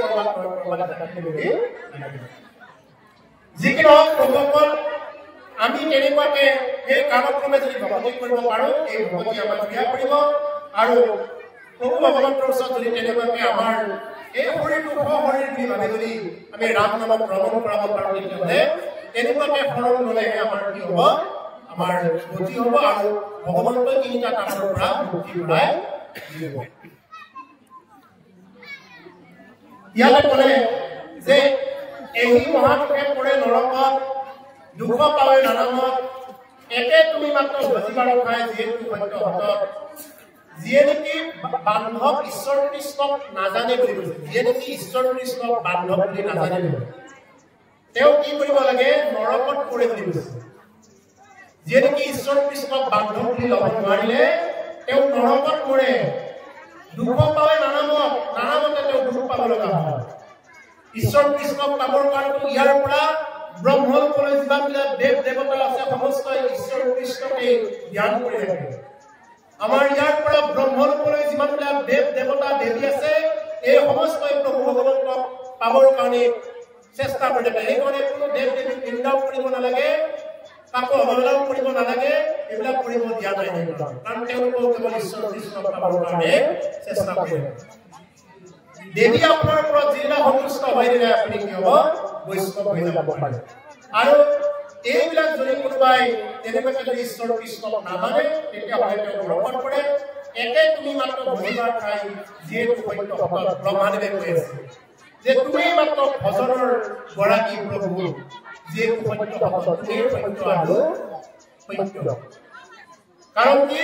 যি কি নহওক প্ৰভুসকল, আমি তেনেকুৱাকে সেই কালক্ৰমে যদি ভক্তি কৰিব পাৰোঁ, এই ভক্তি আমাক ক্ৰিয়া কৰিব। আৰু প্ৰভু ভগৱন্তৰ ওচৰত যদি তেনেকুৱাকে আমাৰ এই শৰীৰটো শৰীৰ বুলি ভাবি যদি আমি ৰাম নামক ভ্ৰমণ কৰাব পাৰোঁ, তেতিয়াহ'লে তেনেকুৱাকে শৰণ ল'লেহে আমাৰ কি হ'ব, আমাৰ গতি হ'ব আৰু ভগৱন্তই তিনিটা কামৰ পৰা মুক্তি ঘূৰাই দিব। ইয়াতে ক'লে যে এই মহাপুৰুষে কৰে নৰকত, দুখ পাৱে নানামত, একে তুমি মাত্ৰ ভজিবাৰ খাই যিহেতু সত্য হতত। যিয়ে নেকি বান্ধৱ ঈশ্বৰ কৃষ্ণক নাজানে বুলি কৈছে, যিয়ে নেকি ঈশ্বৰ কৃষ্ণক বান্ধৱ বুলি নাজানে, তেওঁ কি কৰিব লাগে, নৰকত পৰে বুলি কৈছে। যিয়ে নেকি ঈশ্বৰ কৃষ্ণক বান্ধৱ বুলি ল'ব নোৱাৰিলে তেওঁ নৰকত পৰে। দুখ পাৱে নানামত, নানামতে তেওঁ দুখ পাব লগা হয়। ঈশ্বৰ কৃষ্ণক পাবৰ কাৰণে ইয়াৰ পৰা ব্ৰহ্মলোকলৈ যিমানবিলাক দেৱ দেৱতা আছে সমস্ত ঈশ্বৰ কৃষ্ণকে ধ্যান কৰি থাকে। আমাৰ ইয়াৰ পৰা ব্ৰহ্মলোকলৈ যিমানবিলাক দেৱ দেৱতা দেৱী আছে, এই সমস্ত প্ৰভু ভগৱন্তক পাবৰ কাৰণে চেষ্টা কৰি থাকে। সেইকাৰণে কোনো দেৱ দেৱীক নিন্দাও কৰিব নালাগে, কাকো অৱহেলাও কৰিব নালাগে, এইবিলাক কৰিব দিয়া নাই। কাৰণ তেওঁলোকক কেৱল ঈশ্বৰ কৃষ্ণক পাবৰ কাৰণে চেষ্টা কৰে। দেৱী আপোনাৰ ওপৰত যিবিলাক সন্তুষ্ট হৈ দিলে আপুনি কি হ'ব, বৈষ্ণৱ হৈ যাব পাৰে। আৰু এইবিলাক যদি কোনোবাই তেনেকুৱাকে যদি ঈশ্বৰ কৃষ্ণক নামানে, তেতিয়াহ'লে তেওঁ নৰকত পৰে। একে তুমি মাত্ৰ ভজিবাৰ খাই যিহেতু সত্য হতত, ব্ৰহ্মাদেৱে কৈ আছে যে তুমি মাত্ৰ ভজনৰ গৰাকী প্ৰভু, যিহেতু সত্য হতত, তুমি সত্য আৰু সত্য। কাৰণ কি,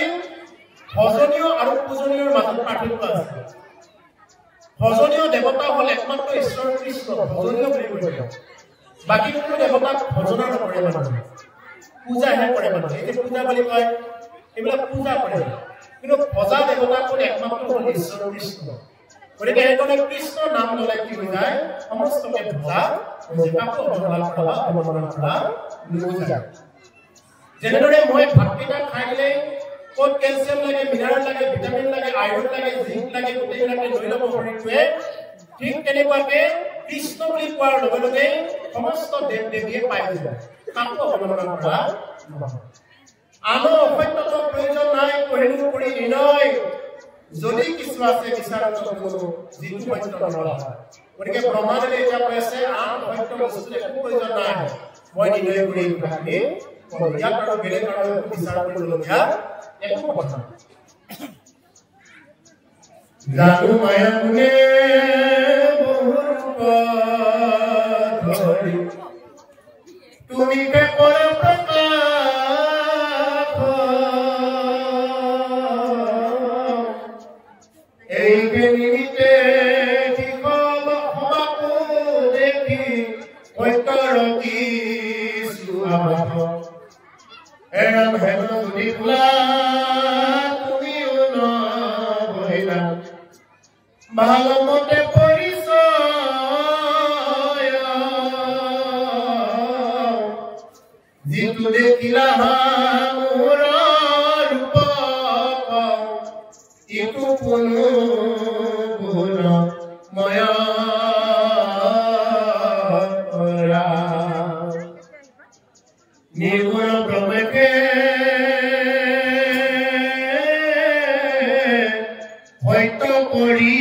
ভজনীয় আৰু পূজনীয়ৰ মাজত পাৰ্থক্য আছে। ভজনীয় দেৱতা হ'ল একমাত্ৰ ঈশ্বৰ কৃষ্ণ, ভজনীয় বুলি কৈ দিয়ক। বাকী কোনো দেৱতাক ভজনা নকৰে মানুহে, পূজাহে কৰে মানুহে। এই যে পূজা বুলি কয়, এইবিলাক পূজা কৰে, কিন্তু ভজা দেৱতাক হ'ল একমাত্ৰ হ'ল ঈশ্বৰ কৃষ্ণ। গতিকে সেইকাৰণে কৃষ্ণ নাম ল'লে কি হৈ যায়, সমস্তকে ভজা কাকো অৱহেলা কৰা, অৱমাননা কৰা নুবুজায়। যেনেদৰে মই ভাতকেইটা খাই দিলে ক'ত কেলছিয়াম লাগে, মিনাৰেল লাগে, ভিটামিন লাগে, আইৰণ লাগে, জিংক লাগে, গোটেইবিলাকে লৈ ল'ব শৰীৰটোৱে, ঠিক তেনেকুৱাকে কৃষ্ণ বুলি কোৱাৰ লগে লগে সমস্ত দেৱ দেৱীয়ে পাই যায়, কাকো অৱমাননা কৰা নহয়। আনৰ অসত্যক প্ৰয়োজন নাই, কৰিলো কৰি নিৰ্ণয়, যদি কিছু আছে বিচাৰত কোনো যিটো সত্য নৰয়। গতিকে ব্ৰহ্মাদেৱে এতিয়া কৈ আছে, আন অসত্য বস্তু একো প্ৰয়োজন নাই, মই নিৰ্ণয় কৰি কথাখিনি ইয়াত আৰু বেলেগ আৰু বিচাৰ কৰিবলগীয়া একো কথা নাই। জানো মায়া গুণে তুমি কেৱল প্ৰকাশ, এই নিমিত্তে দেখি সত্যৰ কিছু এৰাম হেন যদি খোলা তুমিও নবহিলা, ভালমতে পৰিচয় যিটো দেখিলা মোৰ ৰূপ, ইটো কোনো গুণ ময়া নিৰ্গুণ ব্ৰহ্মকে সত্য কৰি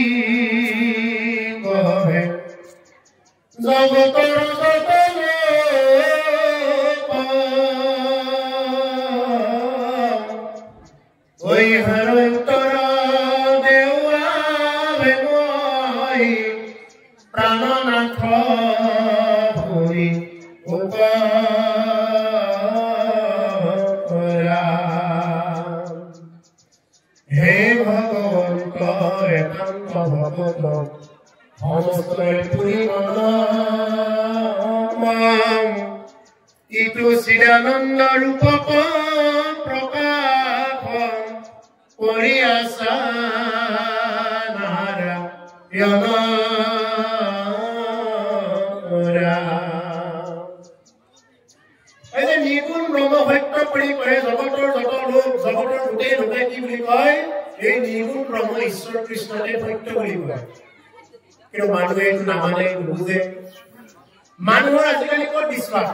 ভগত সমস্তই ইটো চিদানন্দ ৰূপক প্ৰকাশ কৰি আছা নাৰায়ণ নিগুণ ব্ৰহ্ম সত্য কৰি কৰে জগতৰ যত লোক জগতৰ গোটেই লোকে কি বুলি কয় এই নিগুণ ব্ৰহ্ম ঈশ্বৰ কৃষ্ণকে সত্য বুলি কয় কিন্তু মানুহে এইটো নামানে নুবুজে মানুহৰ আজিকালি ক'ত বিশ্বাস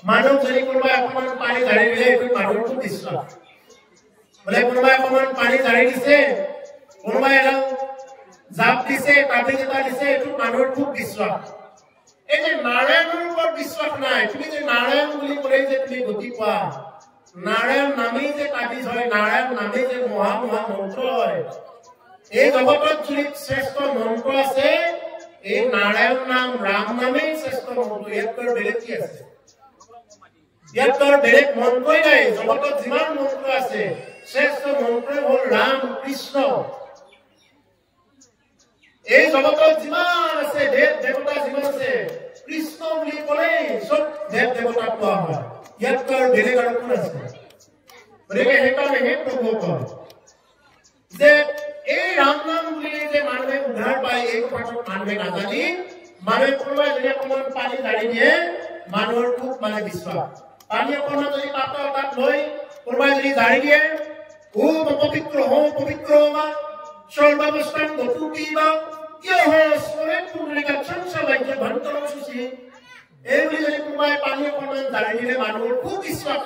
মানুহ যদি কোনোবাই অকণমান পানী ঢালি দিলে এইটো মানুহৰ খুব বিশ্বাস বোলে কোনোবাই অকণমান পানী ঢালি দিছে কোনোবাই এডাল জাপ দিছে কাবিজ এটা দিছে এইটো মানুহৰ খুব বিশ্বাস এই যে নাৰায়ণৰ ওপৰত বিশ্বাস নাই তুমি যে নাৰায়ণ বুলি ক'লে যে তুমি গতি পোৱা নাৰায়ণ নামেই যে কাবিজ হয় নাৰায়ণ নামেই যে মহা মহা মন্ত্ৰ হয় এই জগতত যদি শ্ৰেষ্ঠ মন্ত্ৰ আছে এই নাৰায়ণ নাম ৰাম নামেই শ্ৰেষ্ঠ মন্ত্ৰ ইয়াতকৈ বেলেগ কি আছে ইয়াতকৈ বেলেগ মন্ত্ৰই নাই জগতত যিমান মন্ত্ৰ আছে শ্ৰেষ্ঠ মন্ত্ৰ হ'ল ৰাম কৃষ্ণ এই জগতত যিমান আছে দেৱ দেৱতা যিমান আছে কৃষ্ণ বুলি ক'লে সব দেৱ দেৱতা কোৱা হয় ইয়াতকৈ বেলেগ আৰু কোন আছে গতিকে সেইকাৰণে সেই প্ৰভু কয় যে এই ৰাম নাম বুলি যে মানুহে উদ্ধাৰ পায় এই কথাটো মানুহে নাজানি মানুহে কোনোবাই যদি অকণমান পানী ঢালি দিয়ে মানুহৰ খুব মানে বিশ্বাস পানী অকণমান যদি পাত্ৰ তাত লৈ কোনোবাই যদি ঢালি দিয়ে পবিত্ৰ বা সৰ্বাৱস্থান গতু কিবা এই বুলি যদি কোনোবাই পানী অকণমান ঢালি দিলে মানুহৰ খুব বিশ্বাস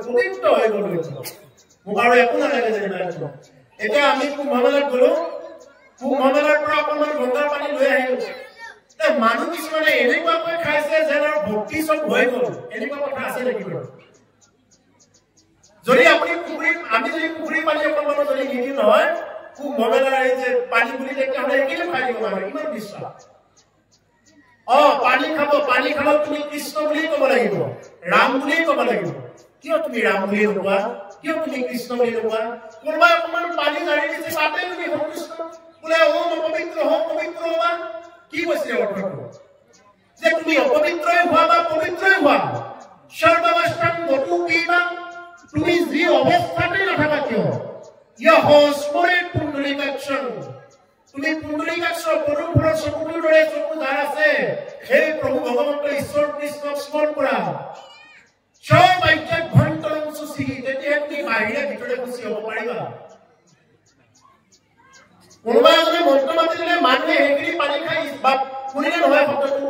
পবিত্ৰ হৈ গ'ল মোক আৰু একো নালাগে যেনিবা এতিয়া আমি কুম্ভমেলাত গলো কুম্ভমেলাৰ পৰা অকণমান গংগাৰ পানী লৈ আহিলো মানুহ কিছুমানে এনেকুৱাকৈ খাইছে যেন আৰু ভক্তি চব হৈ গ'ল এনেকুৱা কথা আছে নেকি বাৰু যদি আপুনি আমি যদি পুখুৰী পানী অকণমান যদি নিদিওঁ নহয় কুম্ভমেলাৰ এই যে পানী বুলি তেতিয়াহ'লে একেই খাই দিব মানুহ ইমান বিশ্বাস পানী খাব তুমি কৃষ্ণ বুলি ক'ব লাগিব ৰাম বুলি ক'ব লাগিব কিয় তুমি ৰাম বুলি নোকোৱা কিয় তুমি কৃষ্ণ বুলি নোকোৱা কোনোবাই অকণমান পানী ঢালি দিছে তাতে তুমি হওঁ কৃষ্ণ বোলে অপবিত্ৰ হোৱা কি কৈছে অৰ্থটো যে তুমি অপবিত্ৰই হোৱা বা পবিত্ৰই হোৱা সৰ্বাৱস্থান গতু কিবা তুমি যি অৱস্থাতে নাথাকা কিয় স্মৰে পুণ্ডলিকাক্ষং তুমি পুণ্ডলিকাক্ষ পদুমফুলৰ চকুটোৰ দৰে চকু যাৰ আছে সেই প্ৰভু ভগৱন্ত ঈশ্বৰ কৃষ্ণক স্মৰণ কৰা সব আধ্যাত্মিক ভণ্টৰং সুচি তেতিয়া তুমি বাহিৰে ভিতৰে গুচি হ'ব পাৰিবা কোনোবাই যদি মন্ত্ৰ মাতি দিলে মানুহে সেইখিনি পানী খাই বা শুনিলে নহয় শব্দটো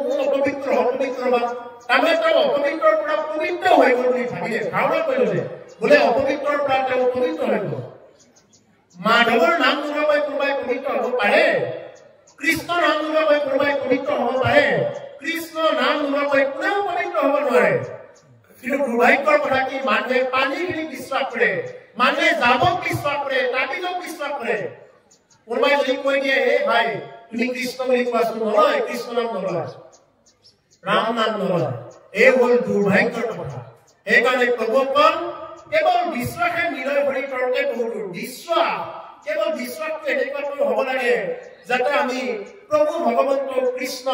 অপবিত্ৰ বা তাৰমানে তেওঁ অপবিত্ৰৰ পৰা পবিত্ৰ হৈ গ'ল বুলি ভাবিলে ধাৰণা কৰিলে বোলে অপবিত্ৰৰ পৰা তেওঁ পবিত্ৰ হৈ গ'ল মাধৱৰ নাম লোৱাকৈ কোনোবাই পবিত্ৰ হ'ব পাৰে কৃষ্ণ নাম লোৱাকৈ কোনোবাই পবিত্ৰ হ'ব পাৰে কৃষ্ণ নাম লোৱাকৈ কোনেও পবিত্ৰ হ'ব নোৱাৰে কিন্তু দুৰ্ভাগ্যৰ কথা কি মানুহে পানীখিনিক বিশ্বাস কৰে মানুহে জাবক বিশ্বাস কৰে তাবিজক বিশ্বাস কৰে কোনোবাই যদি কৈ দিয়ে হে ভাই তুমি কৃষ্ণ বুলি কোৱাচোন নহয় কৃষ্ণ নাম নলয় ৰাম নাম নলয় এই হ'ল দুৰ্ভাগ্যৰ কথা সেইকাৰণে প্ৰভুসকল কেৱল বিশ্বাসে নিলয় ভৰি তৰতে বহুতো বিশ্বাস কেৱল বিশ্বাসটো এনেকুৱাকৈ হ'ব লাগে যাতে আমি প্ৰভু ভগৱন্ত কৃষ্ণ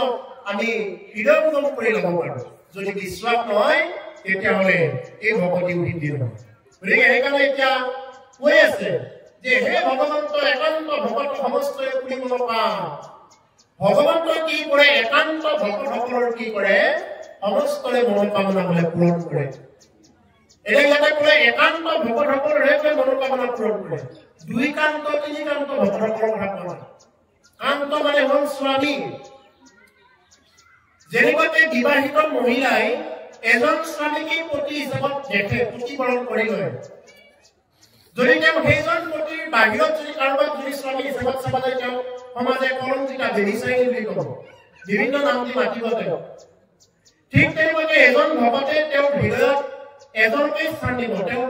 আমি হৃদয়ংগম কৰি ল'ব পাৰোঁ যদি বিশ্বাস নহয় তেতিয়াহ'লে এই ভকতি সিদ্ধি নহয় গতিকে সেইকাৰণে এতিয়া কৈ আছে যে হে ভগৱন্ত একান্ত ভকত সমস্তই শুনিব নাপাওঁ ভগৱন্ত কি কৰে একান্ত ভকতসকলৰ কি কৰে সমস্তৰে মনোকামনা বোলে পূৰণ কৰে ইয়াতে বোলে একান্ত ভকতসকলৰহে মনোকামনা পূৰণ কৰে দুই কান্ত তিনি কান্ত ভকতসকলৰ কথা কোৱা কান্ত মানে হ'ল স্বামী যেনেকুৱাকে বিবাহিত মহিলাই এজন স্বামীকে পতি হিচাপত দেখে প্ৰতিপালন কৰি লয় যদি তেওঁ সেইজন পতিৰ বাহিৰত যদি কাৰোবাক যদি স্বামী হিচাপত চাব যায় তেওঁ সমাজে কলংকিতা বেৰিচাই বুলি ক'ব বিভিন্ন নাম দি মাতিব তেওঁ ঠিক তেনেকুৱাকে এজন ভকতে তেওঁৰ হৃদয়ত এজনকে স্থান দিব তেওঁ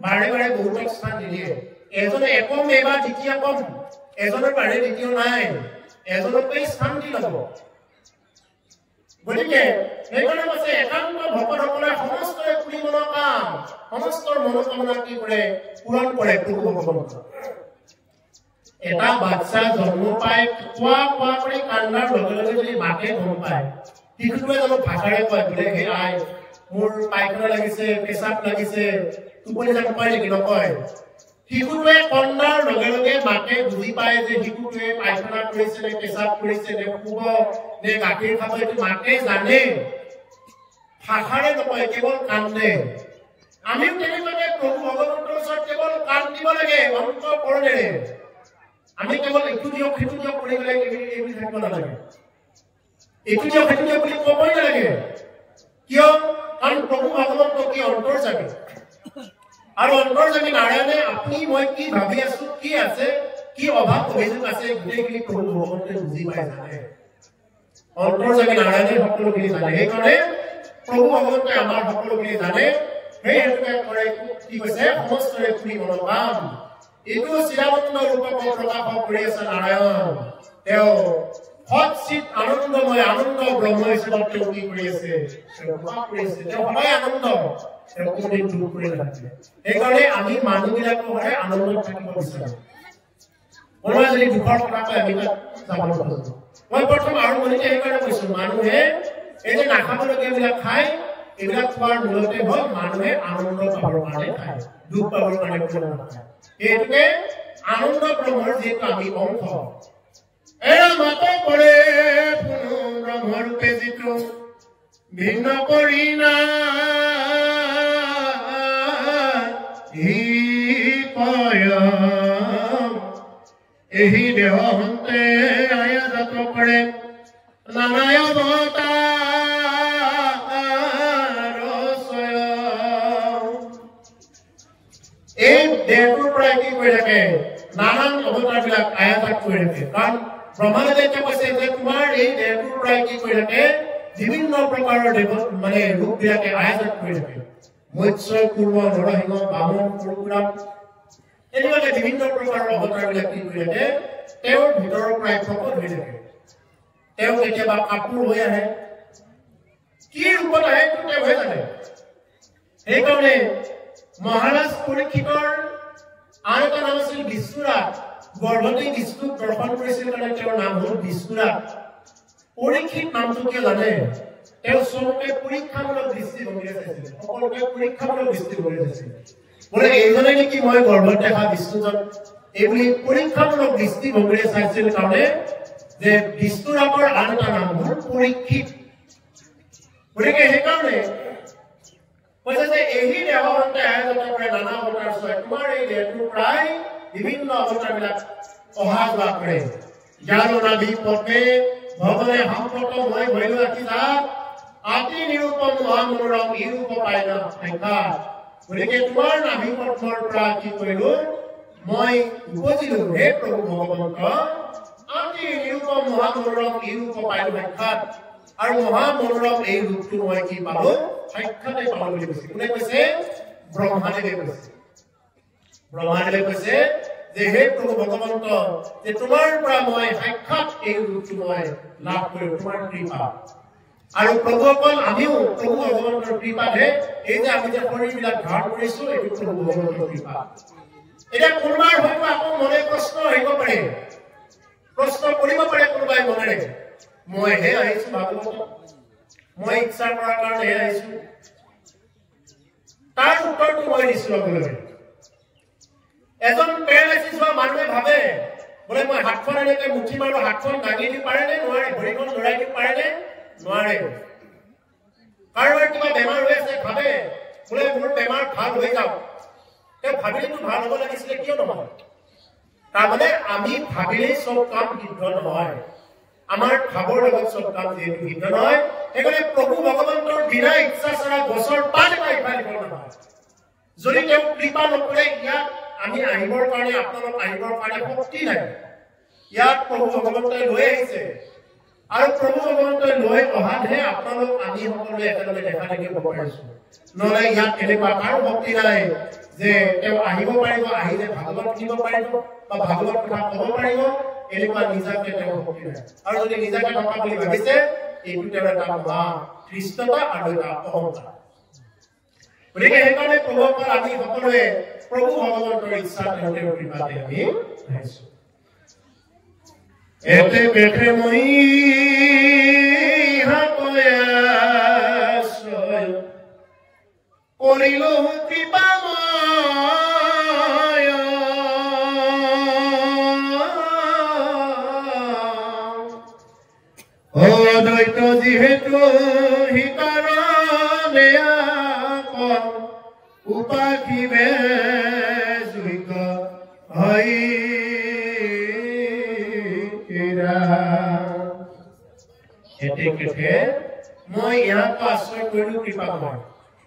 বাৰে বাৰে বহুতক স্থান নিদিয়ে এজনে একম এবাৰ দ্বিতীয় কম এজনৰ বাৰে দ্বিতীয় নাই এজনকে স্থান দি ল'ব গতিকে সেইকাৰণে কৈছে একান্ত ভকতসকলে সমস্তৰে কুলি মনৰ কাম সমস্তৰ মনোকামনা কি কৰে পূৰণ কৰে প্ৰভু ভগৱন্ত এটা বাচ্চা জন্ম পায় কোৱা কৰি কান্দাৰ লগে লগে যদি মাকে গম পায় শিশুটোৱে জানো ভাষাৰে কয় বোলে হে আই মোৰ পায়খানা লাগিছে পেচাব লাগিছে টোপনি যাব পায় নেকি নকয় শিশুটোৱে কন্দাৰ লগে লগে মাকে বুজি পায় যে শিশুটোৱে পায়খানা কৰিছে নে পেচাব কৰিছে নে শুব নে গাখীৰ খাব এইটো মাকে জানে ভাষাৰে নকয় কেৱল কান্দে আমিও তেনেকৈ প্ৰভু ভগৱন্তৰ ওচৰত কেৱল কান্দিব লাগে অন্তঃকৰণেৰে আমি কেৱল একটু দিয়ক সেইটো দিয়ক কৰি গ'লে এইবুলি থাকিব নালাগে একটু দিয়ক সেইটো দিয়ক বুলি ক'বই নালাগে কিয় কাৰণ প্ৰভু ভগৱন্ত কি অন্তৰ্যামী আৰু অন্তৰ্যামী নাৰায়ণে আপুনি মই কি ভাবি আছো কি আছে কি অভাৱ অভিযোগ আছে গোটেইখিনি প্ৰভু ভগৱন্তে বুজি পাই জানে অন্তৰ্যামী নাৰায়ণে সকলোখিনি জানে সেইকাৰণে প্ৰভু ভগৱন্তে আমাৰ সকলোখিনি জানে সেই হেতুকে কৰে কি কৈছে সমস্তৰে তুমি মনোকাম এইটো চিৰাবন্ধ ৰূপক প্ৰকাশ কৰি আছে নাৰায়ণ তেওঁ সৎচিত আনন্দময় আনন্দ ব্ৰহ্ম হিচাপত তেওঁ কি কৰি আছে তেওঁ সদায় আনন্দ তেওঁ কোনোদিন দূৰ কৰি নাথাকে সেইকাৰণে আমি মানুহবিলাকৰ সদায় আনন্দত থাকিব বিচাৰোঁ কোনোবাই যদি দুখৰ কথা কয় আমি তাত যাব নোখোজো মই প্ৰথম আৰম্ভণিতে সেইকাৰণে কৈছো মানুহে এই যে নাখাবলগীয়াবিলাক খায় এইবিলাক খোৱাৰ মূলতে হ'ল মানুহে আনন্দ পাবৰ কাৰণে খায় দুখ পাবৰ কাৰণে কোনো নাখায় এইটোকে আনন্দ ব্ৰহ্মৰ যিহেতু আমি অংশ এৰা মাতে কৰে কোনো ব্ৰহ্মৰূপে যিটো ভিন্ন কৰি না এই দেহ হন্তে আয়াত কৰে নানায় এই দেহটোৰ পৰা কি কৰি থাকে নানান অৱতাৰবিলাক আয়াত কৰি থাকে কাৰণ ব্ৰহ্মাদেৱে কৈছে যে তোমাৰ এই দেহটোৰ পৰা কি কৰি থাকে বিভিন্ন প্ৰকাৰৰ দেৱ মানে ৰূপবিলাকে আয়াত কৰি থাকে মৎস্য কুৰ্ম নৰসিংহ বামন পৰশুৰাম এনেকুৱাকে বিভিন্ন প্ৰকাৰৰ অৱতাৰবিলাক কি কৰি থাকে তেওঁৰ ভিতৰৰ পৰাই প্ৰকট হৈ থাকে তেওঁ কেতিয়াবা কাপোৰ হৈ আহে কি ৰূপত আহে তেওঁ হৈ জানে সেইকাৰণে মহাৰাজ পৰীক্ষিতৰ আন এটা নাম আছিল বিষ্ণুৰাজ গৰ্ভতে বিষ্ণুক দৰ্শন কৰিছিল কাৰণে তেওঁৰ নাম হ'ল বিষ্ণুৰাজ পৰীক্ষিত নামটো কিয় জানে তেওঁ চবকে পৰীক্ষামূলক দৃষ্টিভংগীৰে চাইছিল সকলোকে পৰীক্ষামূলক দৃষ্টিভংগীৰে চাইছিল বোলে এইজনে নেকি মই গৰ্ভত দেখা বিষ্ণুজন এইবুলি পৰীক্ষামূলক দৃষ্টিভংগীৰে চাইছিল কাৰণে যে বিষ্ণুৰাজৰ আন এটা নাম হ'ল পৰীক্ষিত গতিকে সেইকাৰণে কৈছে যে এই দেহ হন্তে আয়োজন কৰে নানা অৱতাৰ চয় তোমাৰ এই দেহটোৰ প্ৰায় বিভিন্ন অৱতাৰবিলাক অহা যোৱা কৰে যাৰ নাভি পদ্মে ভগৱানে সম্পৰ্ক মই ভৈলো ৰাখি যাক আতি নিৰূপম মহামনোৰম এই ৰূপ পাই না সংখ্যা গতিকে তোমাৰ নাভি পদ্মৰ পৰা কি কৰিলো মই উপজিলো হে প্ৰভু ভগৱন্ত আতি নিৰূপম মহামনোৰম এই ৰূপ পাইলো সংখ্যাত আৰু মহামনোৰম এই ৰূপটো মই কি পালো সাক্ষাতে পালো বুলি কৈছে কোনে কৈছে ব্ৰহ্মাদেৱে কৈছে যে হে প্ৰভু ভগৱন্ত যে তোমাৰ পৰা মই সাক্ষাৎ এই ৰূপটো মই লাভ কৰিলো তোমাৰ কৃপা আৰু প্ৰভু অকল আমিও প্ৰভু ভগৱন্তৰ কৃপাতহে এই যে আমি যে শৰীৰবিলাক ধাৰণ কৰিছো এইটো প্ৰভু ভগৱন্তৰ কৃপা এতিয়া কোনোবাৰ হয়তো আকৌ মনে প্ৰশ্ন আহিব পাৰে প্ৰশ্ন কৰিব পাৰে কোনোবাই মনেৰে মই হে আহিছো ভাগৱত মই ইচ্ছা কৰাৰ কাৰণে হে আহিছো তাৰ উত্তৰটো মই দিছো লগে এজন পেৰালাইচিছ হোৱা মানুহে ভাবে বোলে মই হাতখন এনেকে মুঠি মাৰো হাতখন দাঙি দিব পাৰে নে নোৱাৰে ভৰিখন লৰাই দিব পাৰে নে নোৱাৰে কাৰোবাৰ কিবা বেমাৰ হৈ আছে ভাবে বোলে মোৰ বেমাৰ ভাল হৈ যাওক তেওঁ ভাবিলেতো ভাল হ'ব লাগিছিলে কিয় নহয় তাৰমানে আমি ভাবিলেই চব কাম সিদ্ধ নহয় আমাৰ ভাবৰ লগত চব কাম যিহেতু সিদ্ধ নহয় সেইকাৰণে প্ৰভু ভগৱন্তৰ বিনা ইচ্ছা ছাড়া গছৰ পাত এটা ইফালে দিব নহয় যদি তেওঁ কৃপা নকৰে ইয়াত আমি আহিবৰ কাৰণে আপোনালোক আহিবৰ কাৰণে শক্তি নাই ইয়াত প্ৰভু ভগৱন্তই লৈ আহিছে আৰু প্ৰভু ভগৱন্তই লৈ অহাতহে আপোনালোক আমি সকলোৱে একেলগে দেখা দেখিব পাৰিছো নহলে ইয়াত এনেকুৱা কাৰো শক্তি নাই যে তেওঁ আহিব পাৰিব আহিলে ভাগৱত শুনিব পাৰিব বা ভাগৱত কথা ক'ব পাৰিব এনেকুৱা নিজাকে তেওঁ শক্তি নাই আৰু যদি নিজাকে থকা বুলি ভাবিছে এইটো তেওঁৰ এটা মহা খ্ৰীষ্টতা আৰু এটা অহংকাৰ গতিকে সেইকাৰণে প্ৰভুসকল আমি সকলোৱে প্ৰভু ভগৱন্তৰ ইচ্ছা তেওঁৰ কৃপাতে আমি আহিছো এতে পেখে মই হাতয়াশ্ৰয় কৰিলো কৃপাময় অদ্বৈত যিহেতু হিকাৰণে উপাখিবে যোগ্য হৈ এতেকে মই ইয়াক আশ্ৰয় কৰিলো কৃপাময়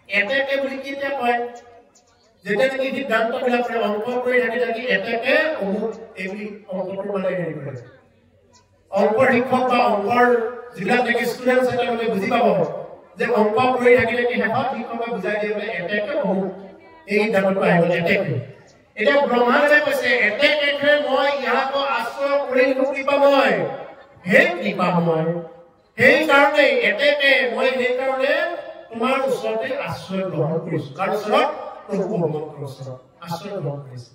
এতেকে বুলি কিটা কয় যেতিয়া নেকি সিদ্ধান্তবিলাক অংক কৰি থাকি এতেকে অমুক এই অংকটো মানে হেৰি কৰে অংকৰ শিক্ষক বা অংকৰ যিবিলাক নেকি ষ্টুডেণ্টছ তেওঁলোকে বুজি পাব যে অংক কৰি থাকিলে কি শেষত শিক্ষকে বুজাই দিয়ে বোলে এতেকে অমুক এই সিদ্ধান্তটো আহিব এতেকে এতিয়া ব্ৰহ্মাদেৱে কৈছে এতেকে মই ইয়াক আশ্ৰয় কৰিলো কৃপাময় হে কৃপাময় সেই কাৰণে এতেকে মই সেই কাৰণে তোমাৰ ওচৰতে আশ্ৰয় গ্ৰহণ কৰিছো কাৰণ ওচৰত প্ৰভু ভগৱানৰ ওচৰত আশ্ৰয় গ্ৰহণ কৰিছো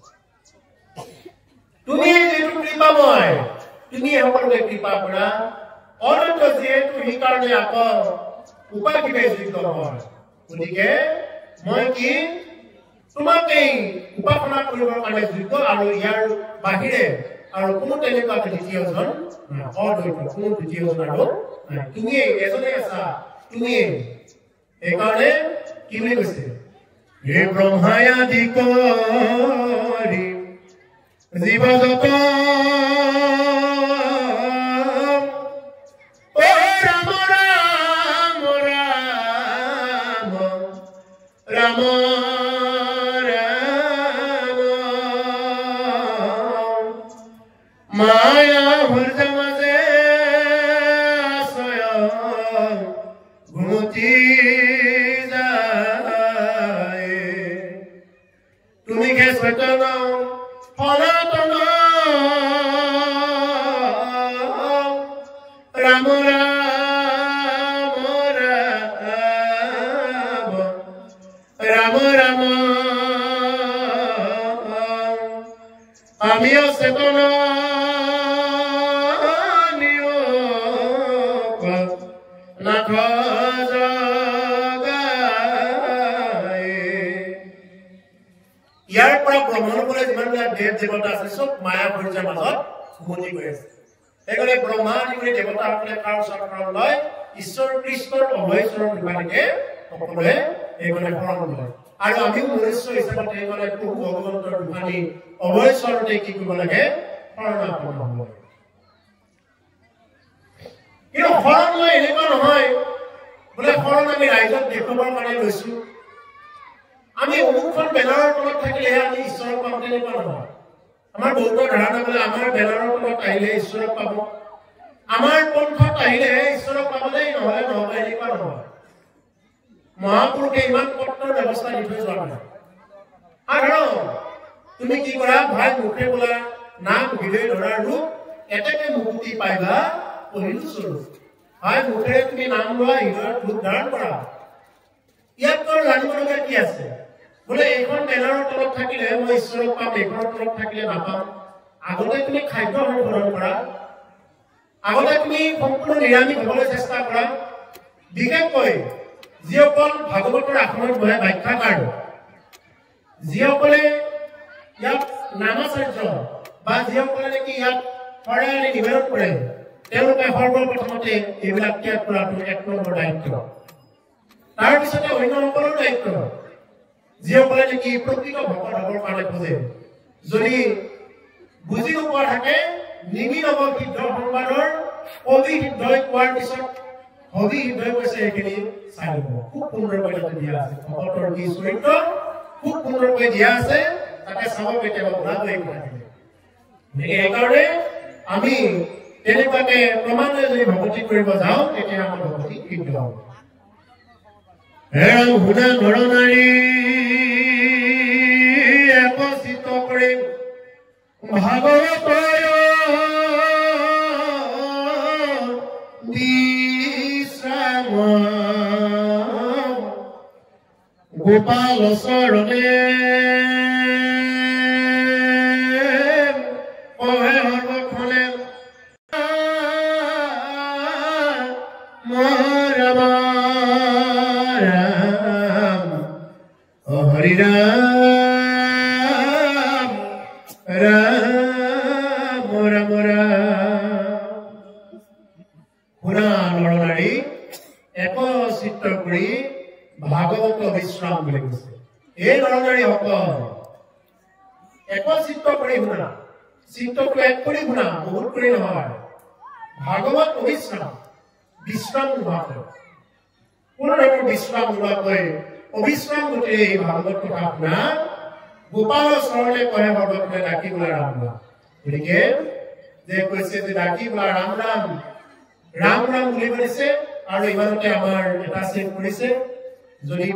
তুমি যিটো কৃপাময় তুমি সকলোকে কৃপা কৰা অনন্ত যিহেতু সেই কাৰণে আকৌ উপাধিবে যোগ্য হয় গতিকে মই কি তোমাকে উপাসনা কৰিবৰ কাৰণে যোগ্য আৰু ইয়াৰ বাহিৰে আৰু কোনো তেনেকুৱা দ্বিতীয়জন অদ্বৈত কোনো দ্বিতীয়জন আৰু তুমি এজনে আছা তুমি এইকাৰণে কি বুলি কৈছে হে ব্ৰহ্মাই আদি কৰি জীৱ জগত ৰাম ৰাম মায়া হৃদয় মাজে আশ্ৰয় ঘুমতি যায় তুমি হে চৈতন্য সনাতন ৰাম ৰাম ৰাম আমিও চেতন নাথ ইয়াৰ পৰা ব্ৰহ্মাণ্ডলৈ যিমানবিলাক দেৱ দেৱতা আছে চব মায়া সূৰ্যৰ মাজত ঘূমতি গৈ আছে সেইকাৰণে ব্ৰহ্মাদি দেৱতাসকলে তাৰ চৰণ লয় ঈশ্বৰ কৃষ্ণৰ অভয়চৰণ বিভাগে সকলোৱে এইখনে শৰণ লয় আৰু আমিও মনুষ্য হিচাপে এইখনে প্ৰভু ভগৱন্তৰ বিভাগী অভয়চৰণতে কি কৰিব লাগে শৰণাপন্ন হ'ব লাগে কিন্তু শৰণ লৈ এনেকুৱা নহয় বোলে শৰণ আমি ৰাইজক দেখুৱাবৰ কাৰণে লৈছো আমি অমুকখন বেনাৰৰ তলত থাকিলেহে আমি ঈশ্বৰক পাম তেনেকুৱা নহয় আমাৰ বৌদ্ধ ধাৰণা বোলে আমাৰ বেনাৰৰ তলত আহিলে ঈশ্বৰক পাব আমাৰ পন্থত আহিলেহে ঈশ্বৰক পাবলৈ নহ'লে নহ'ব এনেকুৱা নহয় মহাপুৰুষে ইমান কঠোৰ ব্যৱস্থা দি থৈ যোৱা নাই সাধাৰণ তুমি কি কৰা ভাই মুখে বোলা নাম হৃদয় ধৰাৰ ৰূপ এতেকে মুক্তি পাইবা পঢ়িলো স্বৰূপ ভাই মুখেৰে তুমি নাম লোৱা হৃদয়ৰ ৰূপ ধাৰণ কৰা ইয়াত তোৰ জানিবলগীয়া কি আছে বোলে এইখন বেনাৰৰ তলত থাকিলে মই ঈশ্বৰক পাম এইখনৰ তলত থাকিলে নাপাম আগতে তুমি খাদ্য গ্ৰহণ কৰা আগতে তুমি সম্পূৰ্ণ নিৰামিষ হ'বলৈ চেষ্টা কৰা বিশেষকৈ যিসকল ভাগৱতৰ আসনত বহে ব্যাখ্যাকাৰ যিসকলে ইয়াক নামাচাৰ্য বা যিসকলে নেকি ইয়াক শৰাইৰে নিবেদন কৰে তেওঁলোকে সৰ্বপ্ৰথমতে এইবিলাক ত্যাগ কৰাটো এক নম্বৰ দায়িত্ব তাৰপিছতে অন্যসকলৰ দায়িত্ব যিসকলে নেকি প্ৰকৃত ভকত হ'বৰ কাৰণে খোজে যদি বুজি নোপোৱা থাকে নিমিলব সিদ্ধ সংবাদৰ অবিহিদ্ধই কোৱাৰ পিছত অবিহিদ্ধই কৈছে এইখিনি চাই ল'ব খুব সুন্দৰকৈ দিয়া আছে ভকতৰ কি চৰিত্ৰ খুব সুন্দৰকৈ দিয়া আছে তাকে চাব কেতিয়াবা ওলাব এই কথাখিনি সেইকাৰণে আমি তেনেকুৱাকে ক্ৰমান্বয়ে যদি ভকতি কৰিব যাওঁ তেতিয়া আমাৰ ভকতি সিদ্ধ হ'ব হেৰাম শুনা ঘৰ নাৰী একচিত কৰি ভাগৱতৰ গোপাল চৰণে সৰ্বক্ষণে হৰি ৰাম ৰাম ৰাম ৰাম শুনা নৰনাৰী একচিত্ত কৰি ভাগৱত বিশ্ৰাম বুলি কৈছে এই নৰনাৰী সকল একচিত্ত কৰি শুনা চিত্তটো এক কৰি শুনা বহুত কৰি নহয় ভাগৱত অবিশ্ৰাম বিশ্ৰাম নোহোৱাকৈ কোনো ধৰণৰ বিশ্ৰাম নোহোৱাকৈ অবিশ্ৰাম গোটেই এই ভাগৱত কথা শুনা গোপালৰ চৰণে কয় ভগৱতে ডাকি বোলা ৰাম ৰাম গতিকে যে কৈছে যে ডাকি বোলা ৰাম ৰাম ৰাম ৰাম বুলি কৈছে আৰু ইমানতে আমাৰ এটা চেট কৰিছে যদি